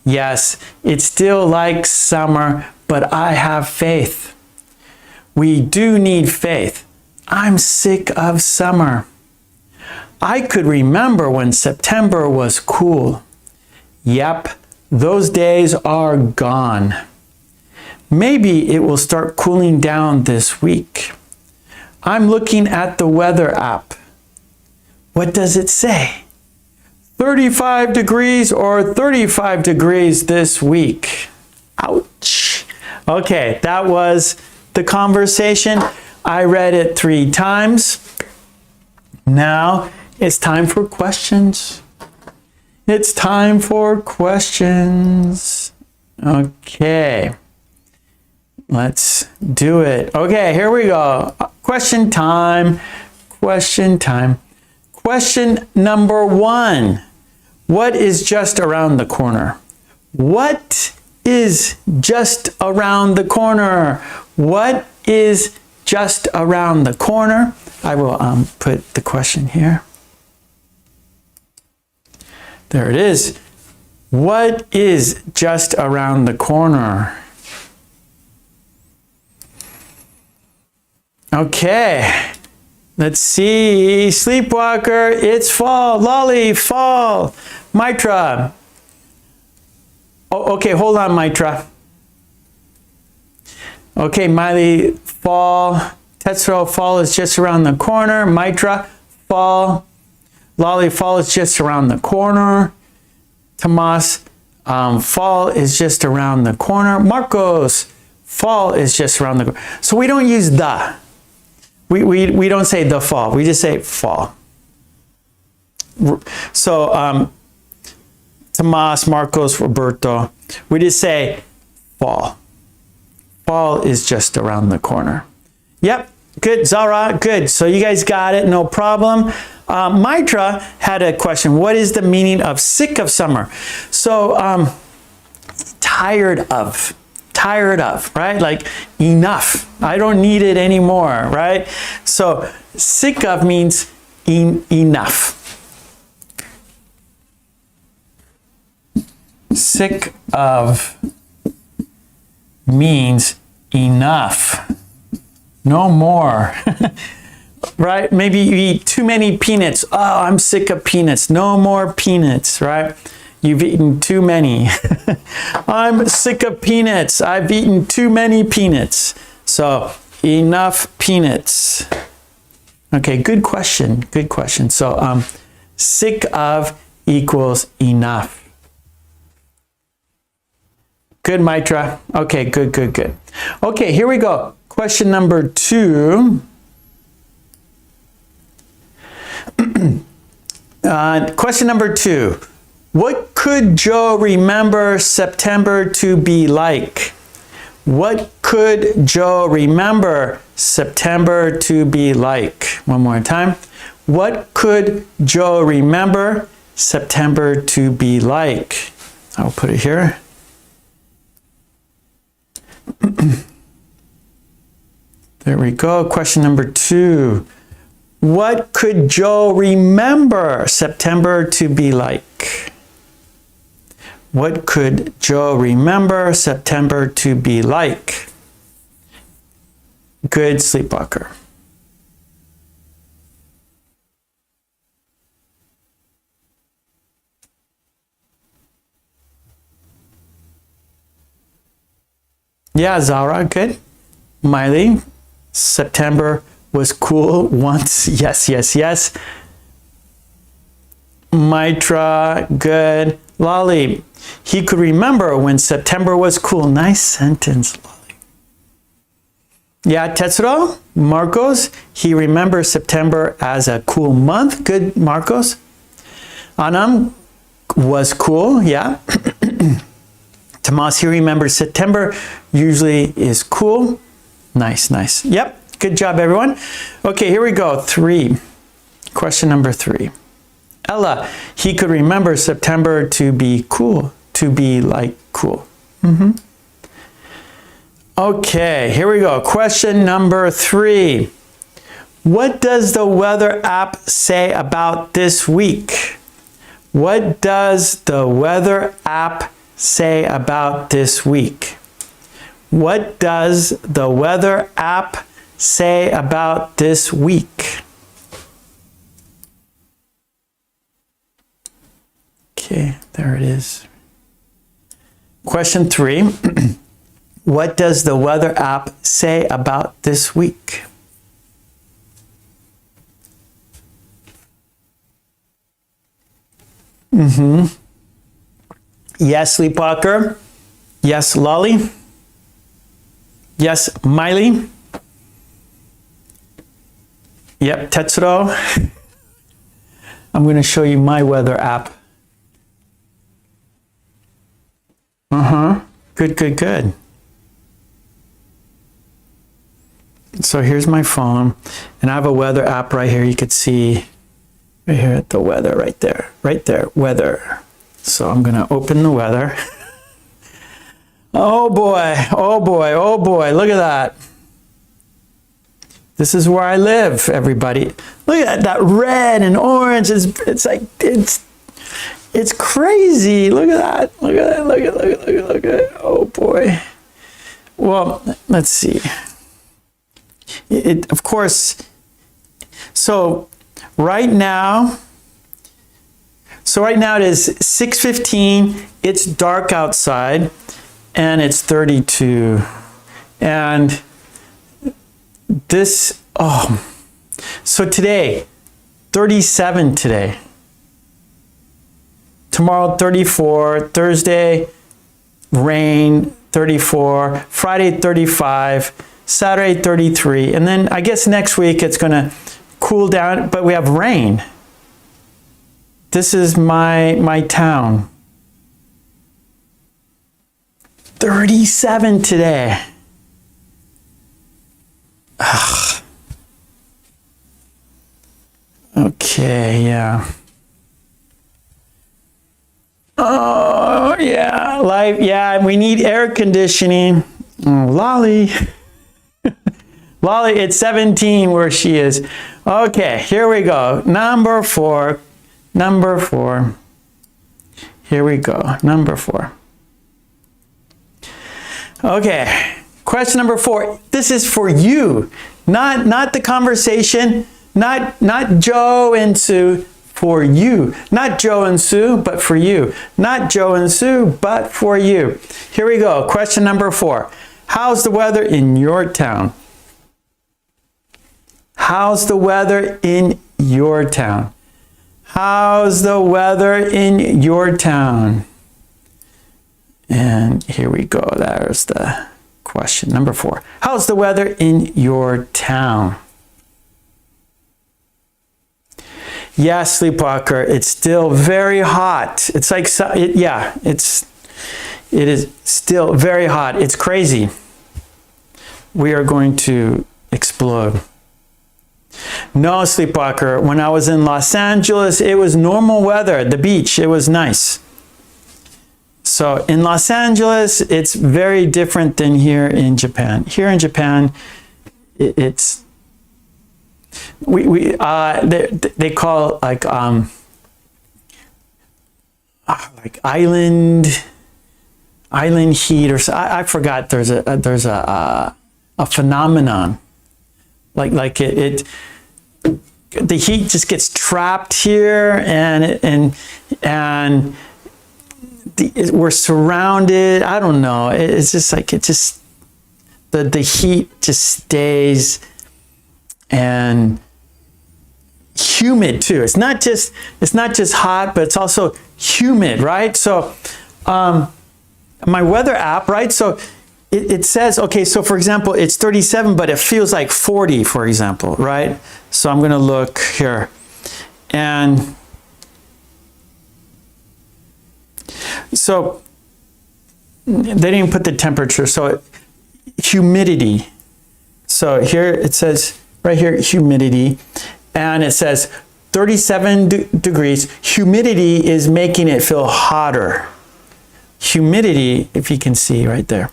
Yes, it's still like summer, but I have faith. We do need faith. I'm sick of summer. I could remember when September was cool. Yep, those days are gone. Maybe it will start cooling down this week. I'm looking at the weather app. What does it say? 35 degrees or 35 degrees this week. Ouch. Okay, that was the conversation. I read it 3 times. Now it's time for questions. It's time for questions. Okay. Let's do it. Okay, here we go. Question time. Question time. Question number 1. What is just around the corner? What is just around the corner? What is just around the corner? I will put the question here. There it is. What is just around the corner? Okay, let's see. Sleepwalker, it's fall. Lolly, fall. Mitra. Oh, okay, hold on, Mitra. Okay, Miley, fall. Tetsuro, fall is just around the corner. Mitra, fall. Lolly, fall is just around the corner. Tomas, fall is just around the corner. Marcos, fall is just around the corner. So we don't use the. We don't say the fall. We just say fall. So Tomas, Marcos, Roberto, we just say fall. Fall is just around the corner. Yep, good, Zara, good. So you guys got it, no problem. Mitra had a question. What is the meaning of sick of summer? So tired of, right? Like enough. I don't need it anymore, right? So sick of means enough. Sick of means enough. No more. Right? Maybe you eat too many peanuts. Oh, I'm sick of peanuts. No more peanuts, right? You've eaten too many. I'm sick of peanuts. I've eaten too many peanuts. So enough peanuts. Okay, good question. Good question. So sick of equals enough. Good, Mitra. Okay, good, good, good. Okay, here we go. Question number 2. Question number 2. What could Joe remember September to be like? What could Joe remember September to be like? One more time. What could Joe remember September to be like? I'll put it here. There we go. Question number 2. What could Joe remember September to be like? What could Joe remember September to be like? Good, Sleepwalker. Yeah, Zara, good. Miley, September was cool once. Yes, yes, yes. Mitra, good. Lolly, he could remember when September was cool. Nice sentence, Lolly. Yeah, Tetsuro, Marcos, he remembers September as a cool month. Good, Marcos. Anam was cool, yeah. Tomas, he remembers September usually is cool. Nice, nice. Yep. Good job, everyone. Okay, here we go. 3. Question number 3. Ella, he could remember September to be cool, to be like cool. Okay, here we go. Question number 3. What does the weather app say about this week? What does the weather app say about this week? What does the weather app say about this week? Okay, there it is. Question 3. What does the weather app say about this week? Yes, Sleepwalker. Yes, Lolly. Yes, Miley. Yep, Tetsuro. I'm going to show you my weather app. Good, good, good. So here's my phone, and I have a weather app right here. You could see right here at the weather, right there, weather. So I'm going to open the weather. Oh boy, oh boy, oh boy, look at that. This is where I live, everybody. Look at that red and orange. It's like, it's crazy. Look at that. Look at that. Look at it. Oh boy. Well, let's see. Of course, so right now it is 6:15. It's dark outside and it's 32. And this, so today, 37 today. Tomorrow, 34. Thursday, rain, 34. Friday, 35. Saturday, 33. And then I guess next week it's going to cool down, but we have rain. This is my town. 37 today. Ugh. Okay, yeah. Oh, yeah. Life, yeah, we need air conditioning. Oh, Lolly. Lolly, it's 17 where she is. Okay, here we go. Number 4. Here we go. Number 4. Okay, question number 4. This is for you, not the conversation, not Joe and Sue. For you, not Joe and Sue, but for you. Not Joe and Sue, but for you. Here we go. Question number 4. How's the weather in your town? How's the weather in your town? How's the weather in your town? And here we go. There's the question. Number 4. How's the weather in your town? Yes, Sleepwalker, it's still very hot. It's like, it is still very hot. It's crazy. We are going to explode. No, Sleepwalker, when I was in Los Angeles, it was normal weather. The beach, it was nice. So in Los Angeles, it's very different than here in Japan. Here in Japan, it's they call like island heat, or I forgot. There's a phenomenon like the heat just gets trapped here, and we're surrounded. I don't know. It's just like the heat just stays. And humid too. It's not just hot, but it's also humid, right? So my weather app, right? So it says, okay, so for example, it's 37, but it feels like 40, for example, right? So I'm going to look here. And so they didn't put the temperature. So humidity. So here it says, right here, humidity, and it says 37 degrees. Humidity is making it feel hotter. Humidity, if you can see right there,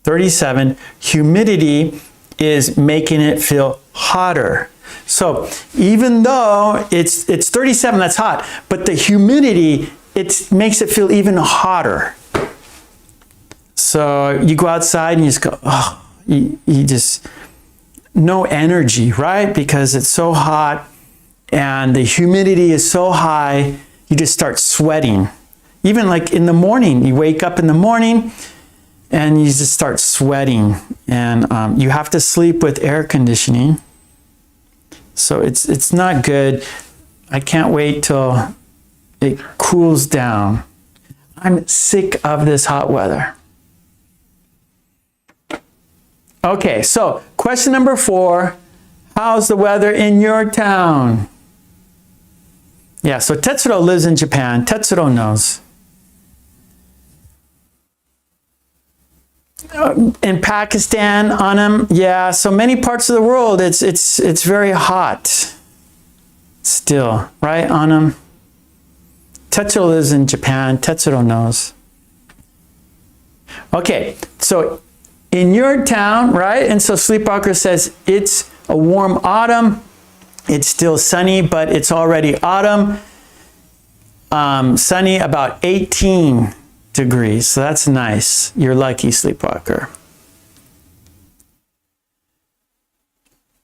37. Humidity is making it feel hotter. So even though it's 37, that's hot, but the humidity, it makes it feel even hotter. So you go outside and you just go, oh, you just, no energy, right? Because it's so hot and the humidity is so high, you just start sweating. Even like in the morning, you wake up in the morning and you just start sweating, and you have to sleep with air conditioning. So it's not good. I can't wait till it cools down. I'm sick of this hot weather. Okay, so question number 4, how's the weather in your town? Yeah, so Tetsuro lives in Japan. Tetsuro knows. In Pakistan, Anam, yeah, so many parts of the world, it's very hot still, right, Anam? Tetsuro lives in Japan. Tetsuro knows. Okay, so in your town, right? And so Sleepwalker says it's a warm autumn. It's still sunny, but it's already autumn. Sunny, about 18 degrees. So that's nice. You're lucky, Sleepwalker.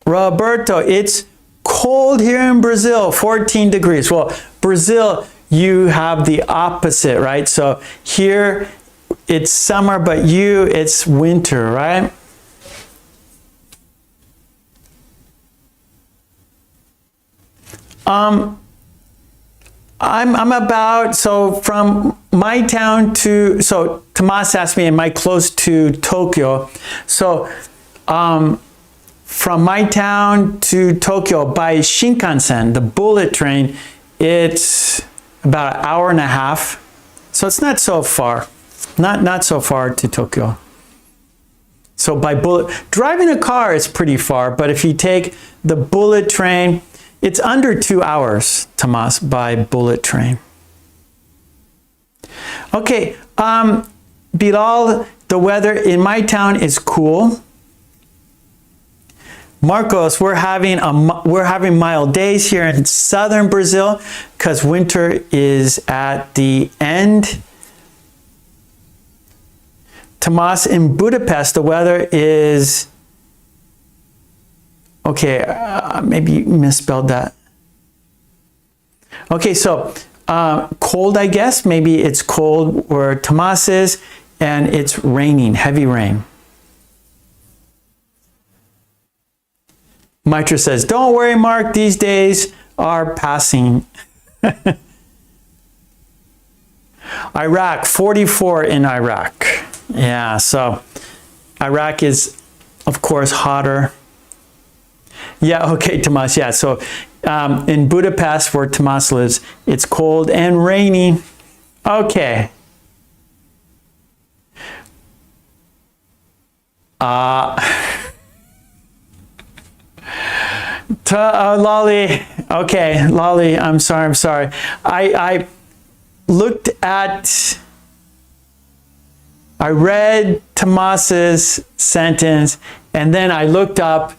Roberto, it's cold here in Brazil, 14 degrees. Well, Brazil, you have the opposite, right? So here it's summer, but it's winter, right? I'm about, so from my town to, so Tomas asked me, am I close to Tokyo? So from my town to Tokyo by Shinkansen, the bullet train, it's about an hour and a half. So it's not so far, not so far to Tokyo. So by driving a car is pretty far, but if you take the bullet train, it's under 2 hours, Tomas, by bullet train. Okay, Bilal, the weather in my town is cool. Marcos, we're having mild days here in southern Brazil because winter is at the end. Tomas, in Budapest, the weather is, okay, maybe you misspelled that. Okay, so cold, I guess. Maybe it's cold where Tomas is, and it's raining, heavy rain. Mitra says, don't worry, Mark, these days are passing. Iraq, 44 in Iraq. Yeah, so Iraq is, of course, hotter. Yeah, okay, Tomas, yeah. So in Budapest, where Tomas lives, it's cold and rainy. Okay. Lolly, okay, Lolly, I'm sorry. I looked at, I read Tomas's sentence, and then I looked up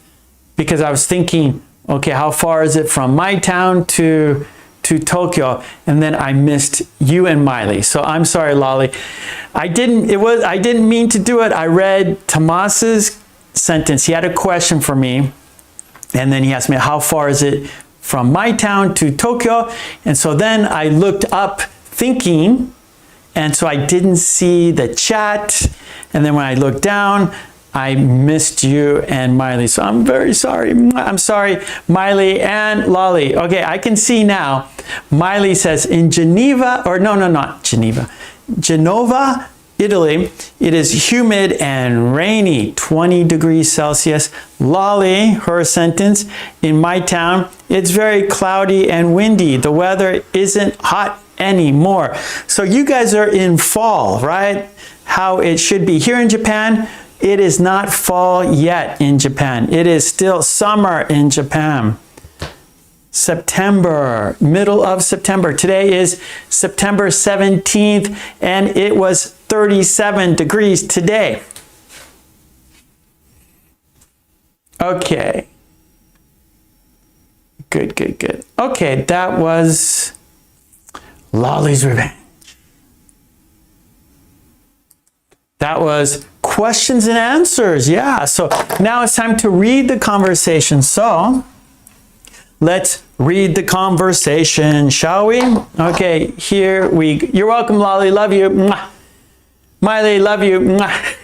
because I was thinking, okay, how far is it from my town to Tokyo? And then I missed you and Miley. So I'm sorry, Lolly. I didn't mean to do it. I read Tomas's sentence. He had a question for me. And then he asked me, how far is it from my town to Tokyo? And so then I looked up thinking, and so I didn't see the chat. And then when I looked down, I missed you and Miley. So I'm very sorry. I'm sorry, Miley and Lolly. Okay, I can see now. Miley says in Geneva, or no, not Geneva. Genova, Italy, it is humid and rainy, 20 degrees Celsius. Lolly, her sentence, in my town, it's very cloudy and windy. The weather isn't hot anymore. So you guys are in fall, right? How it should be. Here in Japan, it is not fall yet in Japan. It is still summer in Japan. September, middle of September. Today is September 17th, and it was 37 degrees today. Okay. Good, good, good. Okay, that was Lolly's Revenge. That was questions and answers. Yeah, so now it's time to read the conversation. So let's read the conversation, shall we? Okay, here you're welcome, Lolly, love you. Mwah. Miley, love you. Mwah.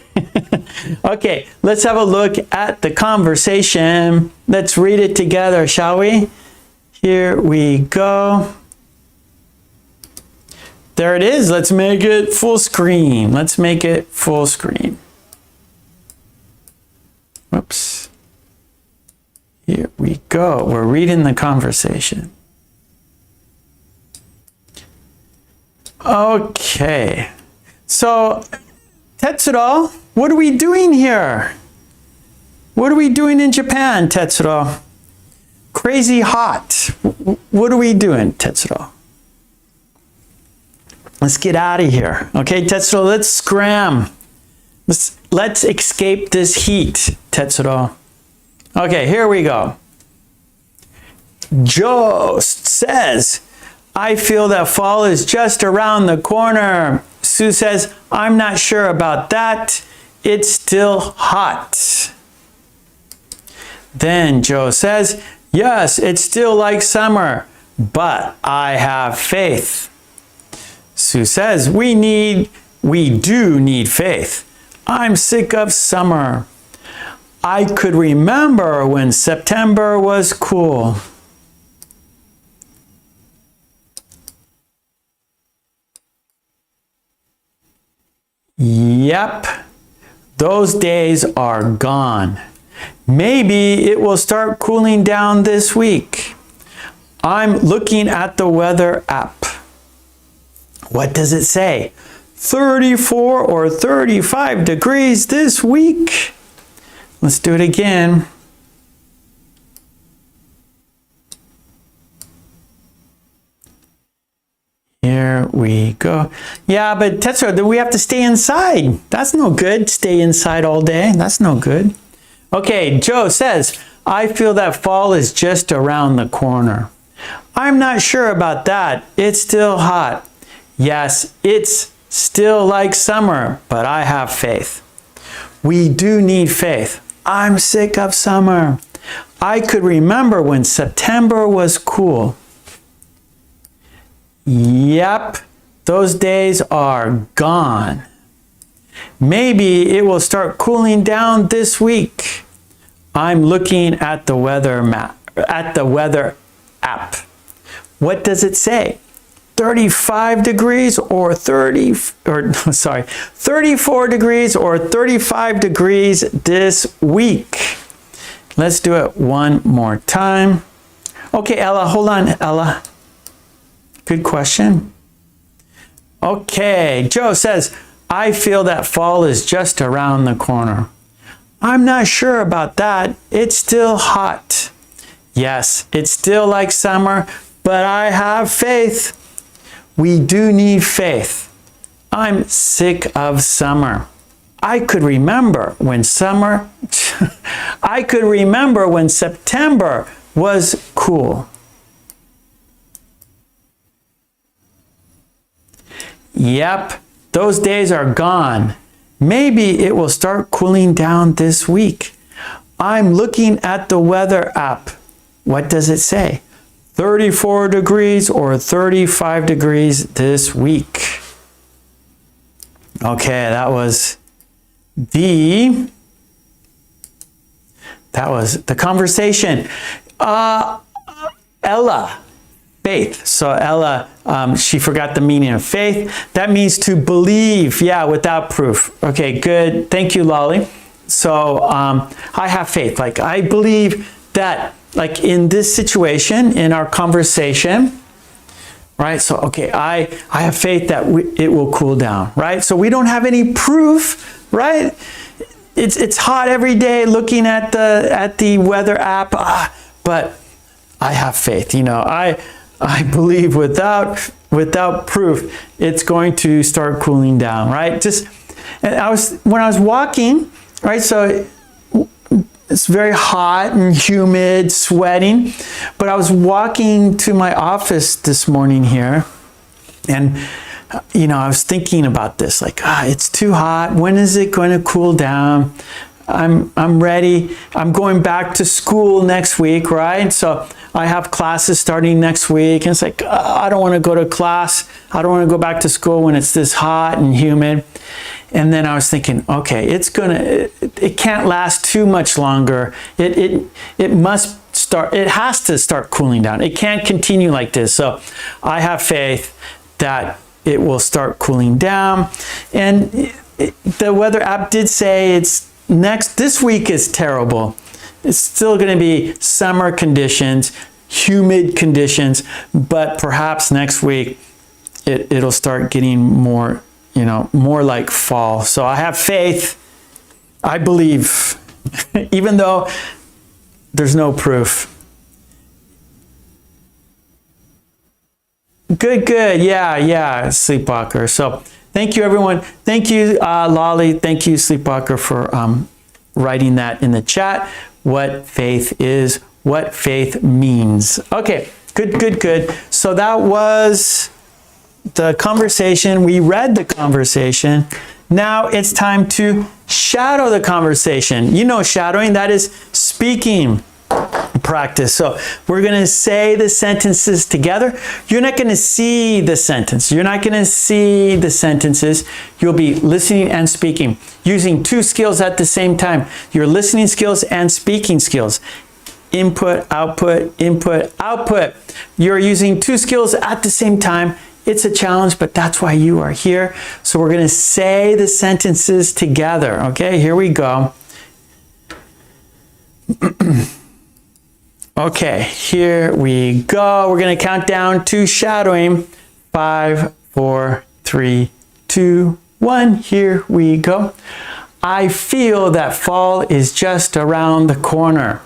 Okay, let's have a look at the conversation. Let's read it together, shall we? Here we go. There it is. Let's make it full screen. Let's make it full screen. Whoops. Here we go. We're reading the conversation. Okay. So, Tetsuro, what are we doing here? What are we doing in Japan, Tetsuro? Crazy hot. What are we doing, Tetsuro? Let's get out of here. Okay, Tetsuro, let's scram. Let's escape this heat, Tetsuro. Okay, here we go. Joe says, I feel that fall is just around the corner. Sue says, I'm not sure about that. It's still hot. Then Joe says, yes, it's still like summer, but I have faith. Sue says, we do need faith. I'm sick of summer. I could remember when September was cool. Yep, those days are gone. Maybe it will start cooling down this week. I'm looking at the weather app. What does it say? 34 or 35 degrees this week. Let's do it again. Here we go. Yeah, but Tetsuro, we have to stay inside. That's no good. Stay inside all day. That's no good. Okay, Joe says, I feel that fall is just around the corner. I'm not sure about that. It's still hot. Yes, it's still like summer, but I have faith. We do need faith. I'm sick of summer. I could remember when September was cool. Yep, those days are gone. Maybe it will start cooling down this week. I'm looking at the weather app. What does it say? 35 degrees or 34 degrees or 35 degrees this week. Let's do it one more time. Okay, Ella, hold on, Ella. Good question. Okay, Joe says, I feel that fall is just around the corner. I'm not sure about that. It's still hot. Yes, it's still like summer, but I have faith. We do need faith. I'm sick of summer. I could remember when September was cool. Yep, those days are gone. Maybe it will start cooling down this week. I'm looking at the weather app. What does it say? 34 degrees or 35 degrees this week. Okay, that was the conversation. Ella, faith. So Ella, she forgot the meaning of faith. That means to believe, yeah, without proof. Okay, good. Thank you, Lolly. So I have faith. Like I believe that, like in this situation, in our conversation, right? So, okay, I have faith that it will cool down, right? So we don't have any proof, right? it's hot every day looking at the weather app, but I have faith. I believe without proof, it's going to start cooling down, right? When I was walking, right? So it's very hot and humid, sweating, but I was walking to my office this morning here, and I was thinking about this, like, it's too hot. When is it going to cool down? I'm ready. I'm going back to school next week, right? So I have classes starting next week, and it's like, I don't want to go to class. I don't want to go back to school when it's this hot and humid. And then I was thinking, okay, it can't last too much longer. It has to start cooling down. It can't continue like this. So I have faith that it will start cooling down. And the weather app did say this week is terrible. It's still going to be summer conditions, humid conditions, but perhaps next week it'll start getting more like fall. So I have faith. I believe, even though there's no proof. Good. Yeah, Sleepwalker. So thank you, everyone. Thank you, Lolly. Thank you, Sleepwalker, for writing that in the chat. What faith is, what faith means. Okay, good. So that was the conversation. We read the conversation. Now it's time to shadow the conversation. Shadowing, that is speaking practice. So we're going to say the sentences together. You're not going to see the sentence. You're not going to see the sentences. You'll be listening and speaking, using two skills at the same time. Your listening skills and speaking skills. Input, output, input, output. You're using two skills at the same time. It's a challenge, but that's why you are here. So we're going to say the sentences together. Okay, here we go. Okay, here we go. We're going to count down to shadowing. 5, 4, 3, 2, 1. Here we go. I feel that fall is just around the corner.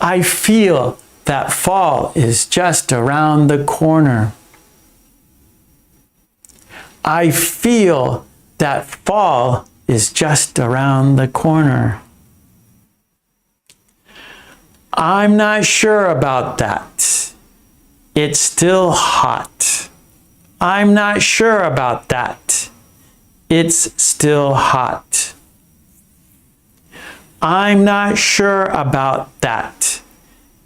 I feel that fall is just around the corner. I feel that fall is just around the corner. I'm not sure about that. It's still hot. I'm not sure about that. It's still hot. I'm not sure about that.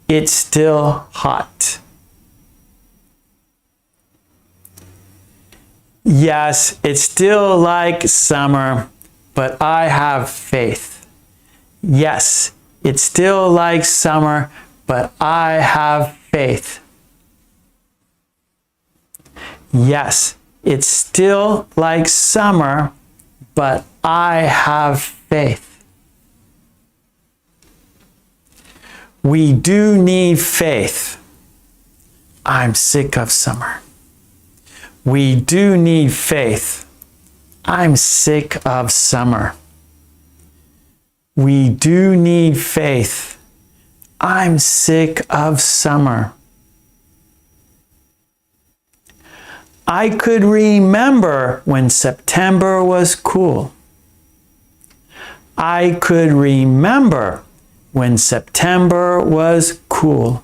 It's still hot. Yes, it's still like summer, but I have faith. Yes, it's still like summer, but I have faith. Yes, it's still like summer, but I have faith. We do need faith. I'm sick of summer. We do need faith. I'm sick of summer. We do need faith. I'm sick of summer. I could remember when September was cool. I could remember when September was cool.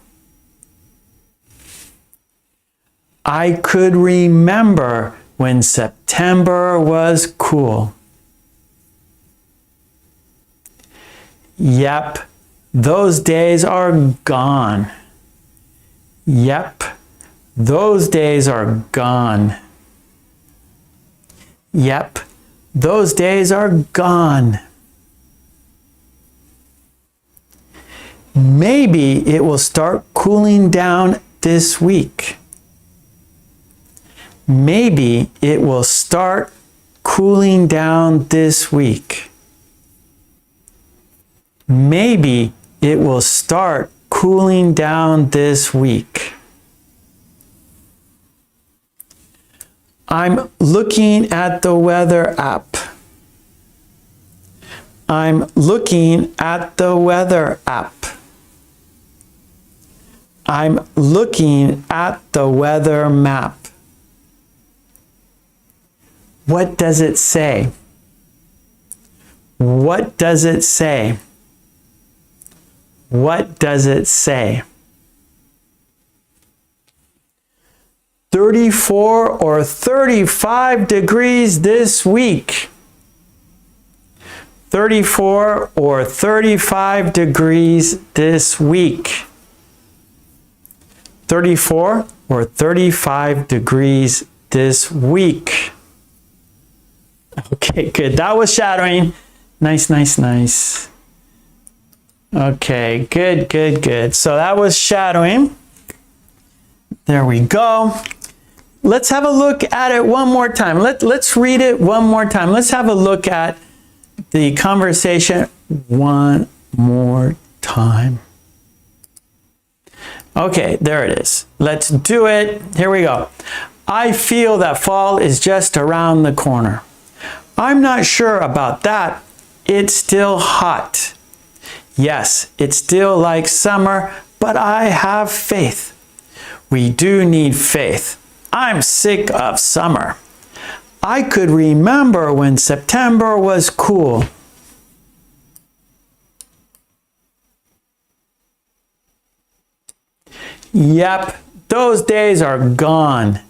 I could remember when September was cool. Yep, those days are gone. Yep, those days are gone. Yep, those days are gone. Maybe it will start cooling down this week. Maybe it will start cooling down this week. Maybe it will start cooling down this week. I'm looking at the weather app. I'm looking at the weather app. I'm looking at the weather map. What does it say? What does it say? What does it say? 34 or 35 degrees this week. 34 or 35 degrees this week. 34 or 35 degrees this week. Okay, good. That was shadowing. Nice, nice, nice. Okay, good, good, good. So that was shadowing. There we go. Let's have a look at it one more time. Let's read it one more time. Let's have a look at the conversation one more time. Okay, there it is. Let's do it. Here we go. I feel that fall is just around the corner. I'm not sure about that. It's still hot. Yes, it's still like summer, but I have faith. We do need faith. I'm sick of summer. I could remember when September was cool. Yep, those days are gone.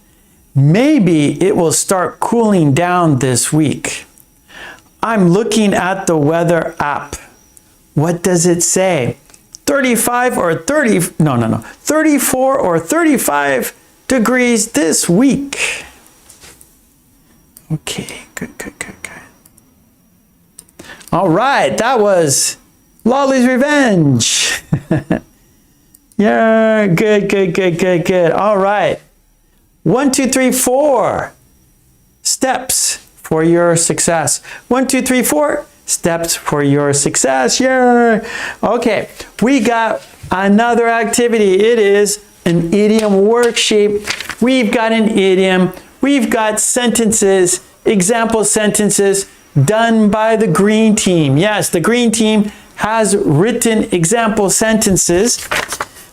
Maybe it will start cooling down this week. I'm looking at the weather app. What does it say? 34 or 35 degrees this week. Okay, good, good, good, good. All right, that was Lolly's Revenge. Yeah, good, good, good, good, good. All right. 1, 2, 3, 4 steps for your success. 1, 2, 3, 4 steps for your success. Yeah. Okay, we got another activity. It is an idiom worksheet. We've got an idiom. We've got sentences, example sentences done by the green team. Yes, the green team has written example sentences.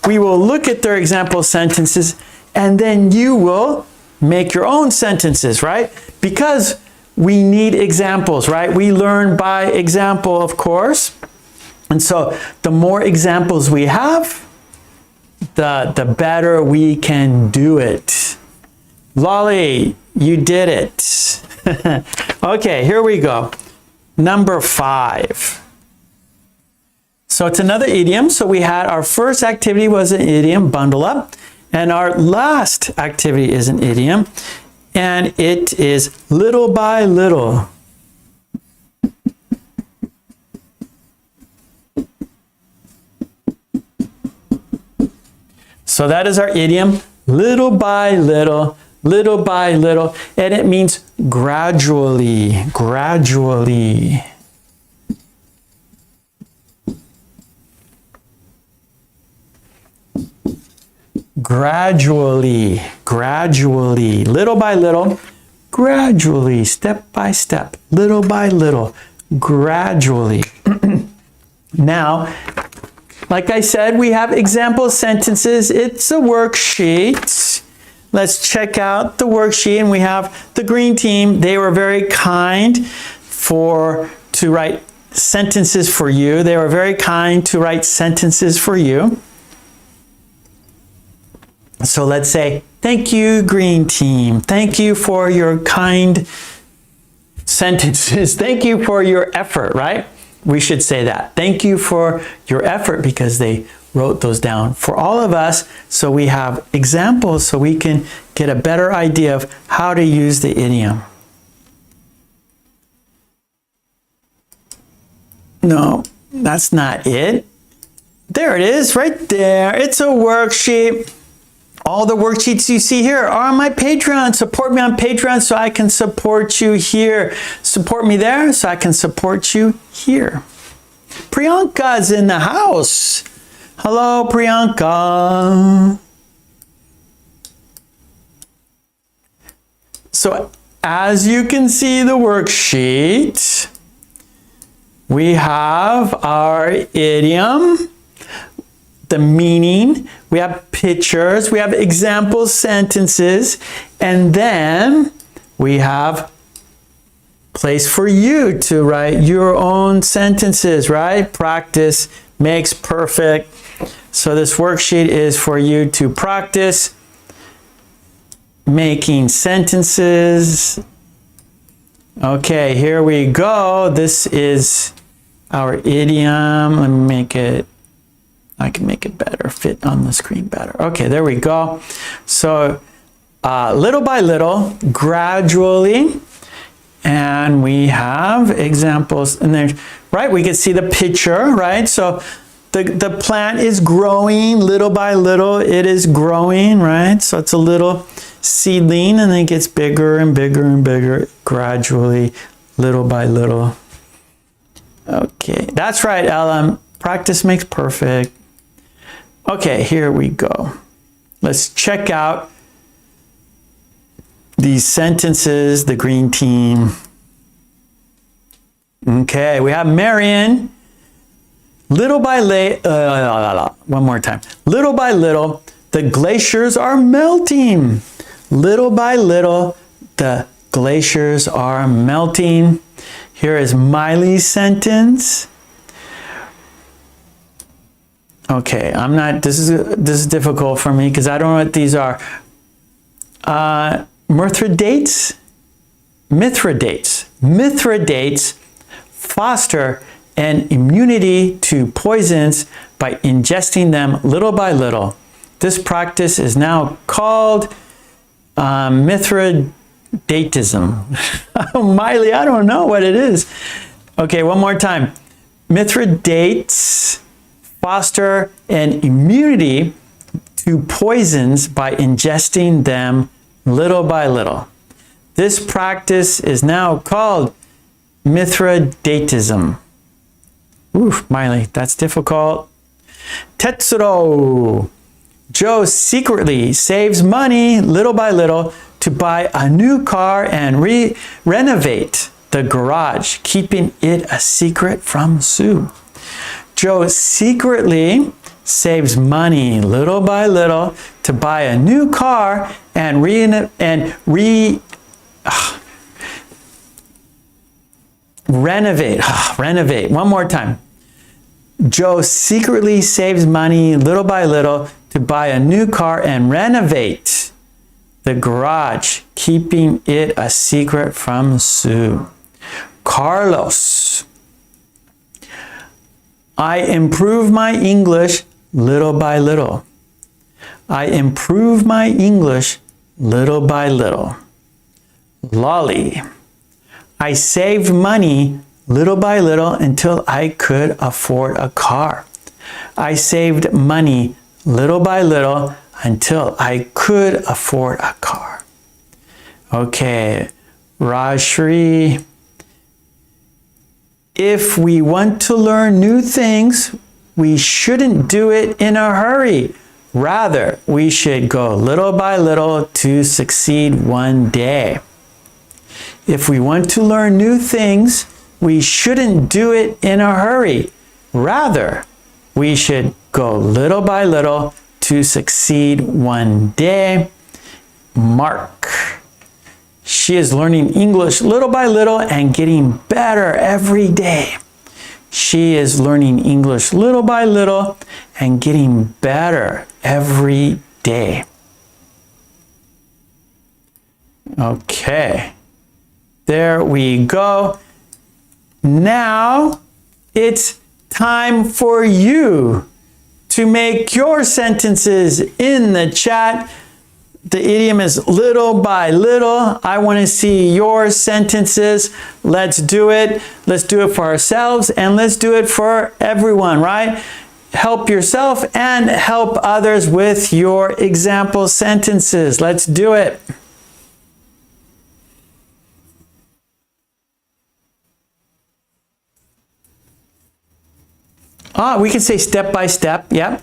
We will look at their example sentences, and then you will make your own sentences, right? Because we need examples, right? We learn by example, of course. And so the more examples we have, the better we can do it. Lolly, you did it. Okay, here we go. Number 5. So it's another idiom. So we had our first activity was an idiom, bundle up. And our last activity is an idiom. And it is little by little. So that is our idiom, little by little, little by little. And it means gradually, gradually. Gradually, gradually, little by little, gradually, step by step, little by little, gradually. Now, like I said, we have example sentences. It's a worksheet. Let's check out the worksheet, and we have the green team. They were very kind to write sentences for you. They were very kind to write sentences for you. So let's say, thank you, green team. Thank you for your kind sentences. Thank you for your effort, right? We should say that. Thank you for your effort, because they wrote those down for all of us. So we have examples so we can get a better idea of how to use the idiom. No, that's not it. There it is, right there. It's a worksheet. All the worksheets you see here are on my Patreon. Support me on Patreon so I can support you here. Support me there so I can support you here. Priyanka's in the house. Hello, Priyanka. So as you can see the worksheet, We have our idiom, the meaning, we have pictures, we have example sentences, and then we have place for you to write your own sentences, right? Practice makes perfect. So this worksheet is for you to practice making sentences. Okay, here we go. This is our idiom. Let me make it, I can make it better, fit on the screen better. Okay, there we go. So little by little, gradually, and we have examples in there, right? We can see the picture, right? So the plant is growing little by little. It is growing, right? So it's a little seedling and then it gets bigger and bigger and bigger gradually, little by little. Okay, that's right, Ellen. Practice makes perfect. Okay, here we go. Let's check out these sentences, the green team. Okay, we have Marion. Little by little, one more time. Little by little, the glaciers are melting. Little by little, the glaciers are melting. Here is Miley's sentence. Okay, I'm not, this is difficult for me because I don't know what these are. Mithridates foster an immunity to poisons by ingesting them little by little. This practice is now called Mithridatism. Oh, Miley, I don't know what it is. Okay, one more time. Mithridates foster an immunity to poisons by ingesting them little by little. This practice is now called Mithridatism. Oof, Miley, that's difficult. Tetsuro. Joe secretly saves money little by little to buy a new car and renovate the garage, keeping it a secret from Sue. Joe secretly saves money little by little to buy a new car and renovate. One more time. Joe secretly saves money little by little to buy a new car and renovate the garage, keeping it a secret from Sue. Carlos. I improve my English little by little. I improve my English little by little. Lolly. I saved money little by little until I could afford a car. I saved money little by little until I could afford a car. Okay, Rajshri. If we want to learn new things, we shouldn't do it in a hurry. Rather, we should go little by little to succeed one day. If we want to learn new things, we shouldn't do it in a hurry. Rather, we should go little by little to succeed one day. Mark. She is learning English little by little and getting better every day. She is learning English little by little and getting better every day. Okay. There we go. Now it's time for you to make your sentences in the chat. The idiom is little by little. I want to see your sentences. Let's do it. Let's do it for ourselves and let's do it for everyone, right? Help yourself and help others with your example sentences. Let's do it. We can say step by step, yeah.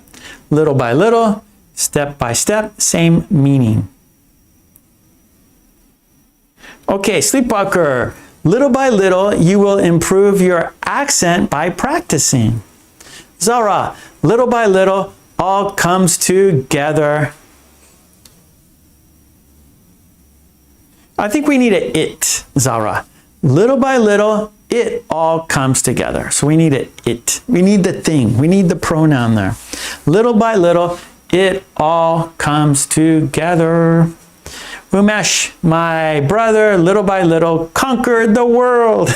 Little by little, step by step, same meaning. Okay, Sleepwalker. Little by little, you will improve your accent by practicing. Zara, little by little, all comes together. I think we need a it, Zara. Little by little, it all comes together. So we need a it. We need the thing. We need the pronoun there. Little by little, it all comes together. Umesh, my brother, little by little, conquered the world.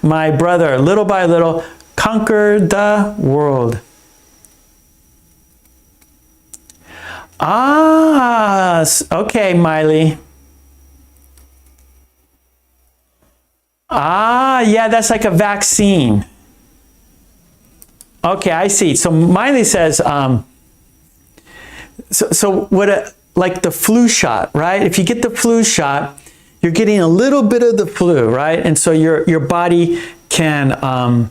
My brother, little by little, conquered the world. Ah, okay, Miley. Ah, yeah, that's like a vaccine. Okay, I see. So Miley says, like the flu shot, right? If you get the flu shot, you're getting a little bit of the flu, right? And so your body can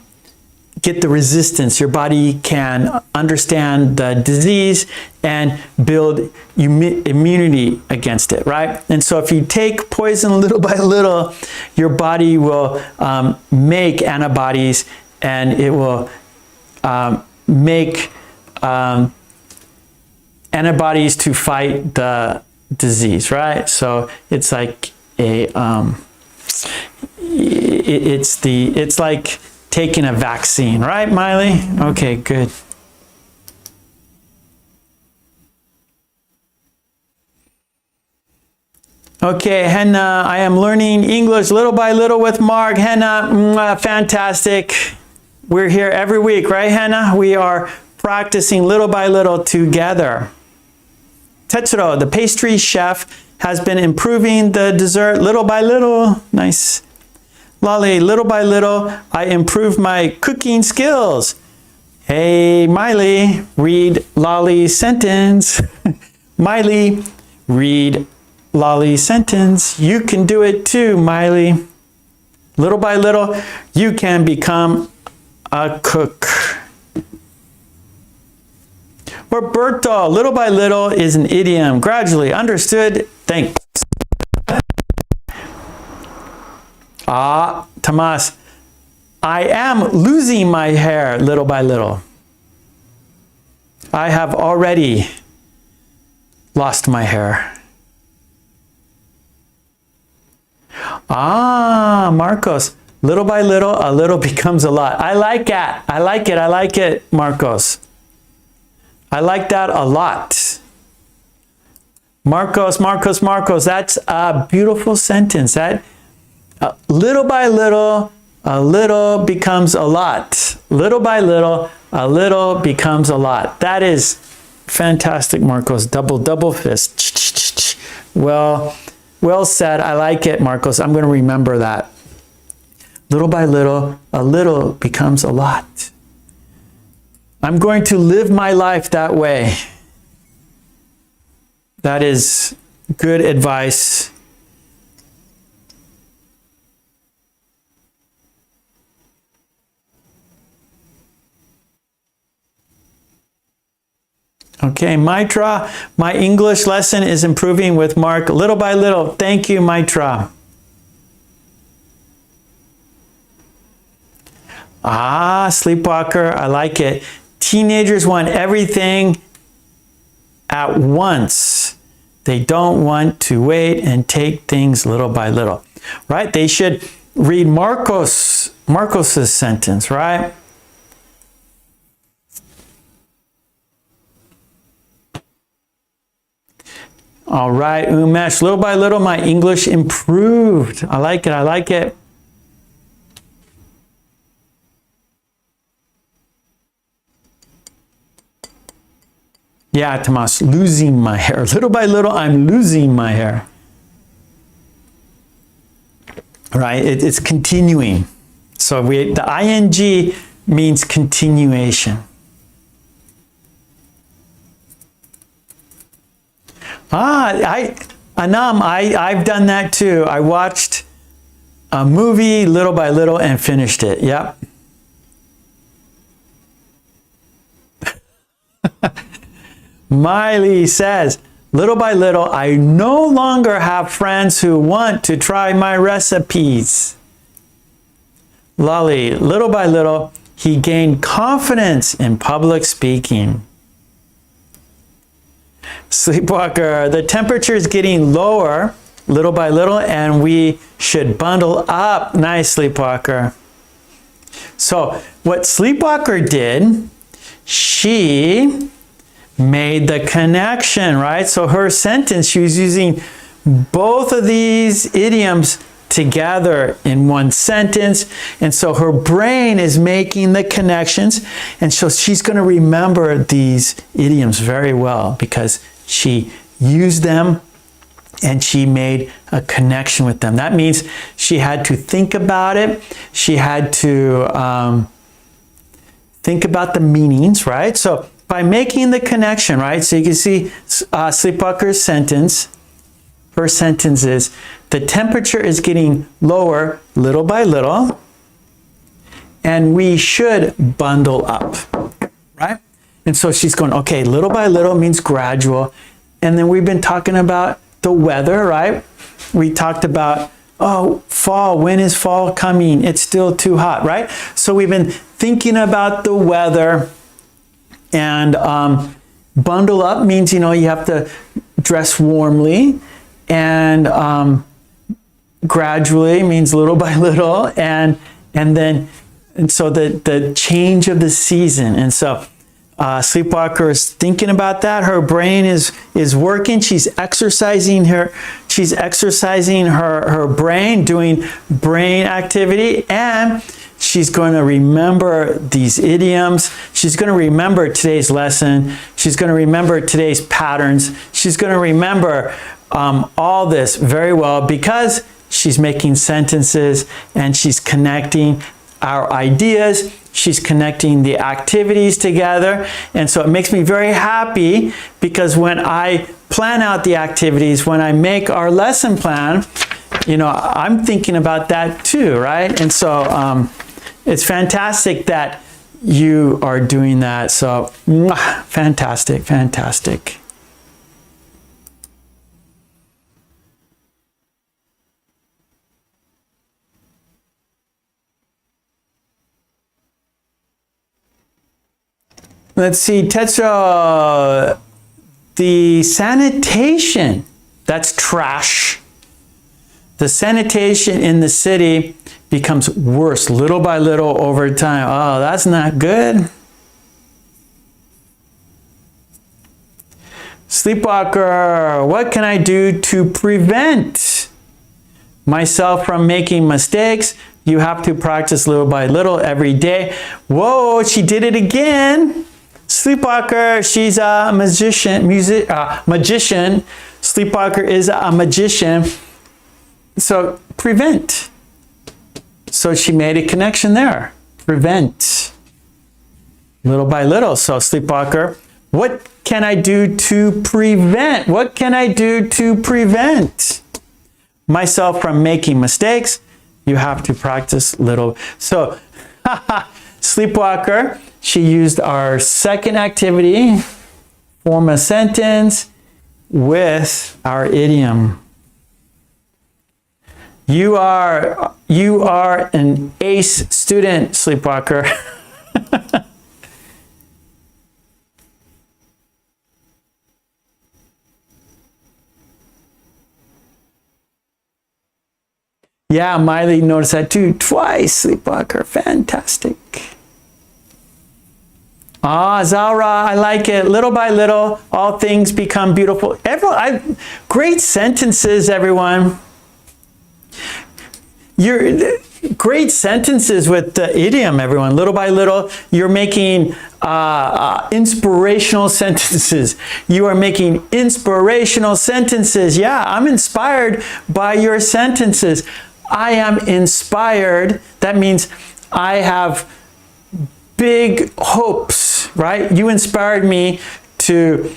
get the resistance. Your body can understand the disease and build immunity against it, right? And so if you take poison little by little, your body will make antibodies, and it will make antibodies to fight the disease, right? So it's like a it's like taking a vaccine, right, Miley? Okay, good. Okay, Henna, I am learning English little by little with Mark. Henna, fantastic. We're here every week, right, Henna? We are practicing little by little together. Tetsuro, the pastry chef, has been improving the dessert little by little. Nice. Lolly, little by little, I improved my cooking skills. Hey, Miley, read Lolly's sentence. Miley, read Lolly's sentence. You can do it too, Miley. Little by little, you can become a cook. Roberto, little by little is an idiom. Gradually, understood. Thanks. Ah, Tomas, I am losing my hair little by little. I have already lost my hair. Ah, Marcos, little by little, a little becomes a lot. I like that. I like it. I like it, Marcos. I like that a lot. Marcos, Marcos, Marcos, that's a beautiful sentence. That little by little, a little becomes a lot. Little by little, a little becomes a lot. That is fantastic, Marcos. Double fist. Well said. I like it, Marcos. I'm going to remember that. Little by little, a little becomes a lot. I'm going to live my life that way. That is good advice. Okay, Maitra, my English lesson is improving with Mark little by little. Thank you, Maitra. Ah, Sleepwalker, I like it. Teenagers want everything at once. They don't want to wait and take things little by little, right? They should read Marcos's sentence, right? All right, Umesh, little by little, my English improved. I like it. I like it. Yeah, Tomas, losing my hair. Little by little, I'm losing my hair. Right? It's continuing. So the ing means continuation. Anam, I've done that too. I watched a movie little by little and finished it. Yep. Miley says, little by little, I no longer have friends who want to try my recipes. Lolly, little by little, he gained confidence in public speaking. Sleepwalker, the temperature is getting lower little by little, and we should bundle up. Nice, Sleepwalker. So what Sleepwalker did, she made the connection, right? So her sentence, she was using both of these idioms together in one sentence, and so her brain is making the connections, and so she's going to remember these idioms very well because she used them and she made a connection with them. That means she had to think about it. She had to think about the meanings, right? So by making the connection, right? So you can see Sleepwalker's sentence. Her sentence is, the temperature is getting lower little by little, and we should bundle up, right? And so she's going, okay, little by little means gradual. And then we've been talking about the weather, right? We talked about, oh, fall, when is fall coming? It's still too hot, right? So we've been thinking about the weather, and bundle up means, you know, you have to dress warmly, and gradually means little by little, and so the change of the season. And so Sleepwalker is thinking about that. Her brain is working. She's exercising her brain, doing brain activity, and she's going to remember these idioms. She's going to remember today's lesson. She's going to remember today's patterns. She's going to remember all this very well because she's making sentences and she's connecting our ideas. She's connecting the activities together. And so it makes me very happy because when I plan out the activities, when I make our lesson plan, you know, I'm thinking about that too, right? And so it's fantastic that you are doing that. So fantastic, fantastic. Let's see, Tetra, the sanitation, that's trash. The sanitation in the city becomes worse little by little over time. Oh, that's not good. Sleepwalker, what can I do to prevent myself from making mistakes? You have to practice little by little every day. Whoa, she did it again. Sleepwalker, she's a magician. Sleepwalker is a magician. So prevent. So she made a connection there. Prevent. Little by little. So Sleepwalker, what can I do to prevent? What can I do to prevent myself from making mistakes? You have to practice little. So Sleepwalker, she used our second activity, form a sentence with our idiom. You are an ace student, Sleepwalker. Yeah, Miley noticed that too. Twice, Sleepwalker. Fantastic. Ah, Zara, I like it. Little by little, all things become beautiful. Great sentences, everyone. Great sentences with the idiom, everyone. Little by little, you're making inspirational sentences. You are making inspirational sentences. Yeah, I'm inspired by your sentences. I am inspired. That means I have big hopes, right? You inspired me to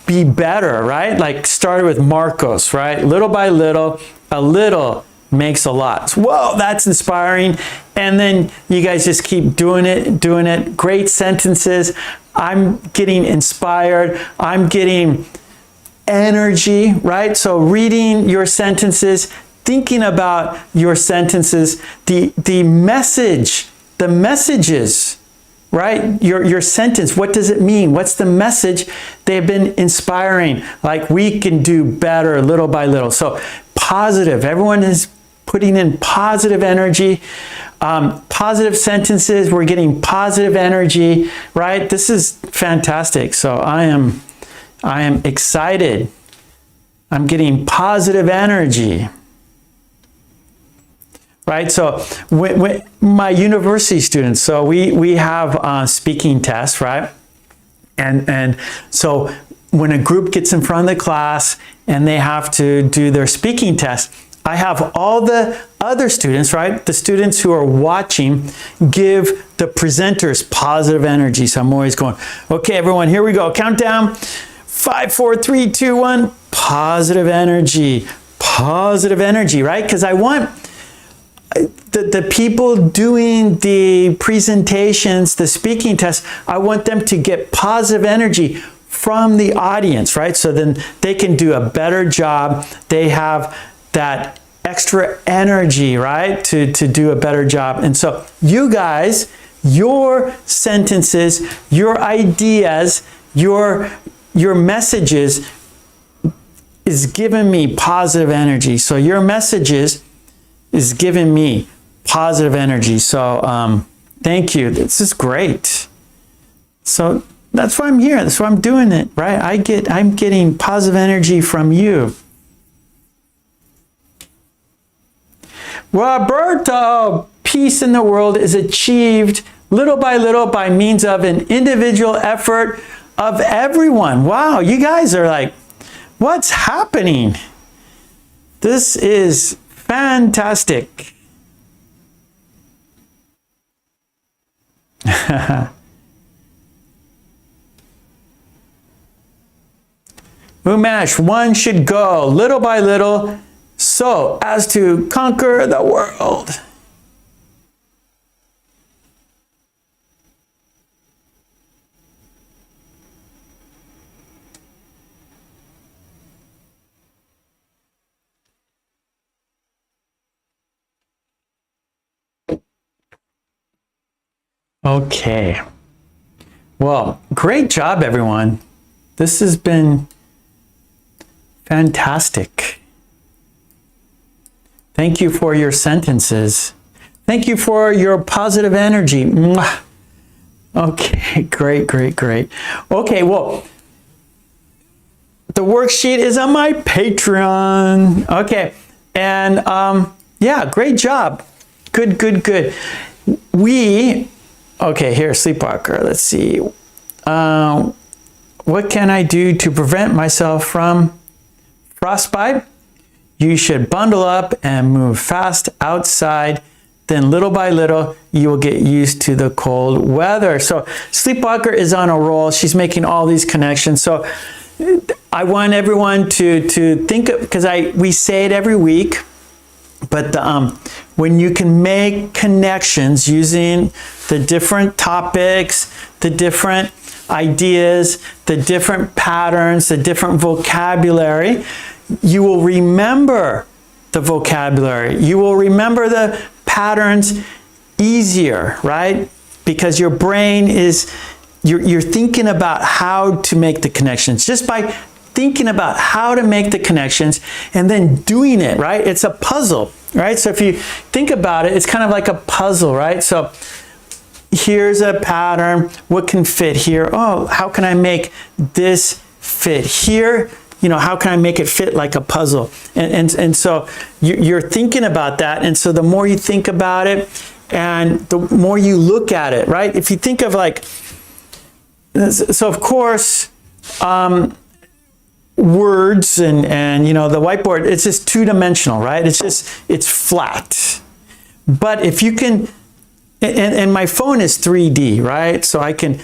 be better, right? Like started with Marcos, right? Little by little, a little makes a lot. Whoa, that's inspiring. And then you guys just keep doing it. Great sentences. I'm getting inspired. I'm getting energy, right? So reading your sentences thinking about your sentences, the messages, right? Your sentence, what does it mean? What's the message? They've been inspiring, like we can do better little by little. So positive, everyone is putting in positive energy, positive sentences, we're getting positive energy, right? This is fantastic. So I am excited. I'm getting positive energy. Right, so when my university students, so we have speaking tests, right? And so when a group gets in front of the class and they have to do their speaking test, I have all the other students, right? The students who are watching give the presenters positive energy. So I'm always going, okay, everyone, here we go. Countdown, 5, 4, 3, 2, 1. Positive energy, right? Because I want the people doing the presentations, the speaking tests, I want them to get positive energy from the audience, right? So then they can do a better job. They have that extra energy, right? To do a better job. And so you guys, your sentences, your ideas, your messages is giving me positive energy. So your messages is giving me positive energy. So thank you. This is great. So that's why I'm here. That's why I'm doing it, right? I'm getting positive energy from you. Roberto, peace in the world is achieved little by means of an individual effort of everyone. Wow, you guys are like, what's happening? This is fantastic. Umesh, one should go little by little so as to conquer the world. Okay. Well, great job, everyone. This has been fantastic. Thank you for your sentences. Thank you for your positive energy. Mwah. Okay, great. Okay, well, the worksheet is on my Patreon. Okay, and yeah, great job. Good. Okay, here, Sleepwalker. Let's see. What can I do to prevent myself from frostbite? You should bundle up and move fast outside. Then little by little, you will get used to the cold weather. So Sleepwalker is on a roll. She's making all these connections. So I want everyone to think of, because we say it every week, but when you can make connections using the different topics, the different ideas, the different patterns, the different vocabulary, you will remember the vocabulary. You will remember the patterns easier, right? Because your brain is, you're thinking about how to make the connections. Just by thinking about how to make the connections and then doing it, right? It's a puzzle, right? So if you think about it, it's kind of like a puzzle, right? So here's a pattern. What can fit here? Oh, how can I make this fit here? You know, how can I make it fit like a puzzle? And so you're thinking about that. And so the more you think about it and the more you look at it, right? If you think of like, so of course, words and you know, the whiteboard, it's just two-dimensional, right? It's flat. But if you can, and my phone is 3D, right? So I can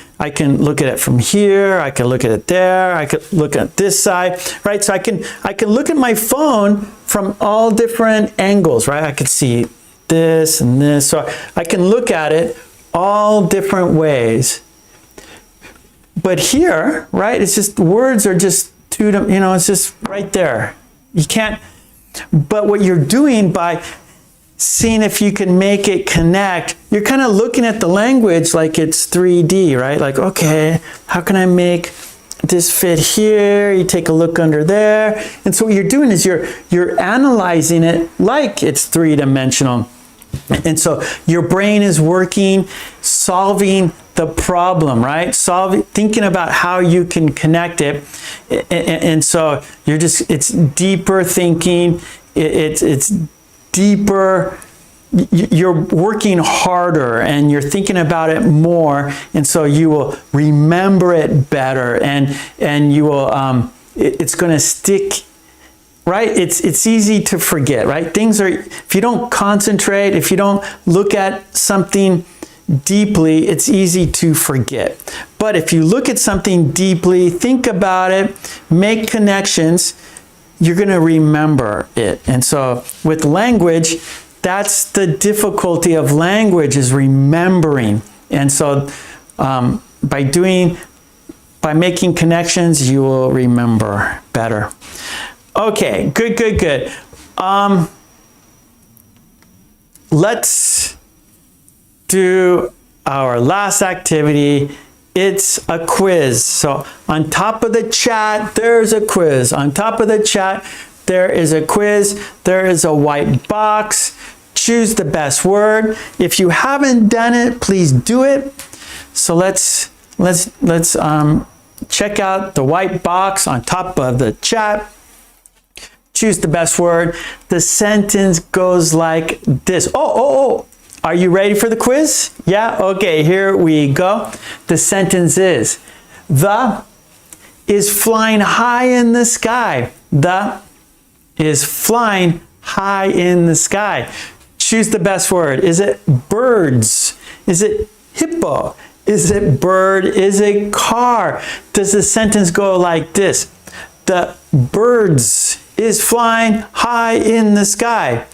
look at it from here, I can look at it there, I could look at this side, right? So I can look at my phone from all different angles, right? I could see this and this, so I can look at it all different ways. But here, right, it's just, words are just you know, it's just right there. You can't, But what you're doing by seeing if you can make it connect, you're kind of looking at the language like it's 3D, right? Like, okay, how can I make this fit here? You take a look under there. And so what you're doing is you're analyzing it like it's three-dimensional. And so your brain is working, solving the problem, right? Thinking about how you can connect it. And so it's deeper thinking, it's deeper, you're working harder and you're thinking about it more. And so you will remember it better and you will, it's going to stick. Right? It's easy to forget, right? Things are, if you don't concentrate, if you don't look at something deeply, it's easy to forget. But if you look at something deeply, think about it, make connections, you're going to remember it. And so with language, that's the difficulty of language, is remembering. And so by making connections, you will remember better. Okay, good. Let's do our last activity. It's a quiz. So on top of the chat, there's a quiz. On top of the chat, there is a quiz. There is a white box. Choose the best word. If you haven't done it, please do it. So let's check out the white box on top of the chat. Choose the best word. The sentence goes like this. Oh. Are you ready for the quiz? Yeah? Okay, here we go. The sentence is, the is flying high in the sky. The is flying high in the sky. Choose the best word. Is it birds? Is it hippo? Is it bird? Is it car? Does the sentence go like this? The birds is flying high in the sky.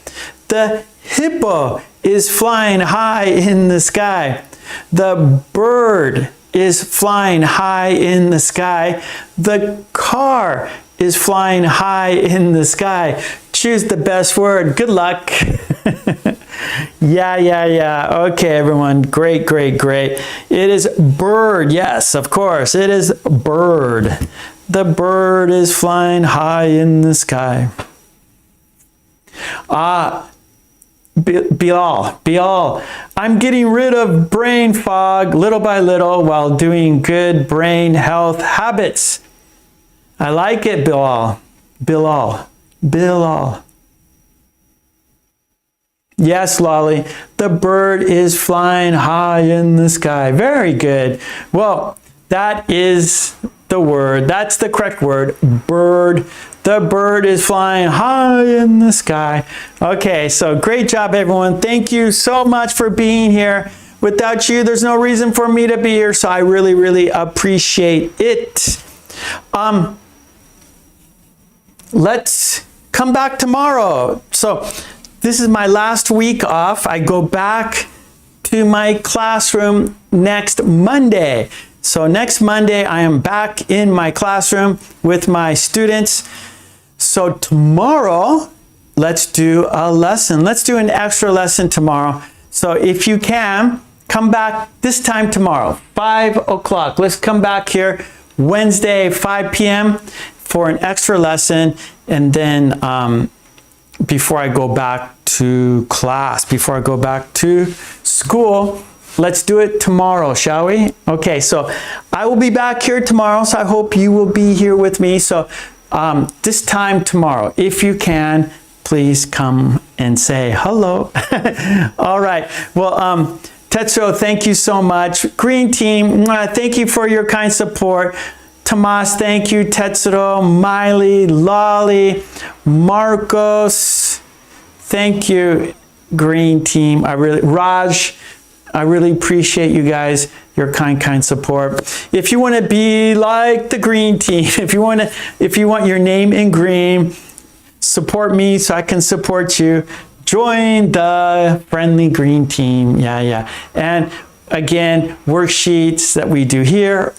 The hippo is flying high in the sky. The bird is flying high in the sky. The car is flying high in the sky. Choose the best word. Good luck. Yeah. Okay, everyone. Great. It is bird. Yes, of course. It is bird. The bird is flying high in the sky. Bilal, I'm getting rid of brain fog little by little while doing good brain health habits. I like it, Bilal. Yes, Lolly, the bird is flying high in the sky. Very good. Well, that is the word. That's the correct word, bird. The bird is flying high in the sky. Okay, so great job, everyone. Thank you so much for being here. Without you, there's no reason for me to be here, so I really appreciate it. Let's come back tomorrow. So this is my last week off. I go back to my classroom next Monday. So next Monday, I am back in my classroom with my students. So tomorrow, let's do a lesson. Let's do an extra lesson tomorrow. So if you can, come back this time tomorrow, 5 o'clock. Let's come back here Wednesday, 5 p.m. for an extra lesson. And then before I go back to class, before I go back to school, let's do it tomorrow, shall we? Okay, so I will be back here tomorrow, so I hope you will be here with me. So this time tomorrow, if you can, please come and say hello. All right. Well, Tetsuo, thank you so much. Green team, thank you for your kind support. Tomas, thank you. Tetsuo, Miley, Lolly, Marcos, thank you. Green team, Raj, I really appreciate you guys, your kind support. If you want to be like the green team, if you want your name in green, support me so I can support you. Join the friendly green team. Yeah. And again, worksheets that we do here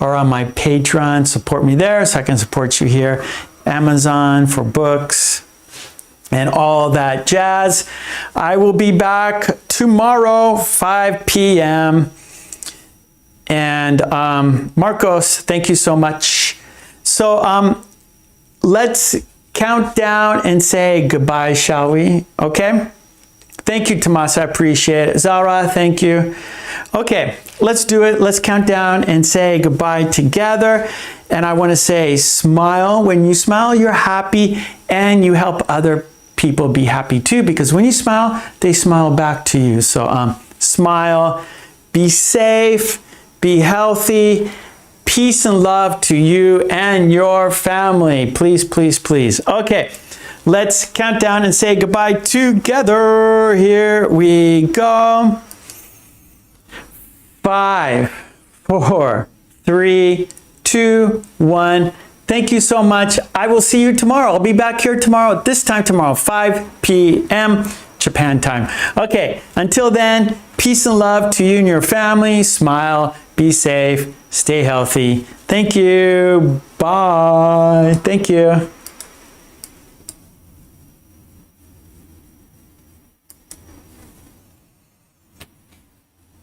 are on my Patreon. Support me there so I can support you here. Amazon for books. and all that jazz. I will be back tomorrow, 5 p.m. And Marcos, thank you so much. So let's count down and say goodbye, shall we? Okay. Thank you, Tomas. I appreciate it. Zara, thank you. Okay, let's do it. Let's count down and say goodbye together. And I want to say smile. When you smile, you're happy and you help other people be happy too, because when you smile, they smile back to you. So smile, be safe, be healthy. Peace and love to you and your family. Please, please, please. Okay. Let's count down and say goodbye together. Here we go. 5, 4, 3, 2, 1. Thank you so much. I will see you tomorrow. I'll be back here tomorrow, this time tomorrow, 5 p.m. Japan time. Okay, until then, peace and love to you and your family. Smile, be safe, stay healthy. Thank you. Bye. Thank you.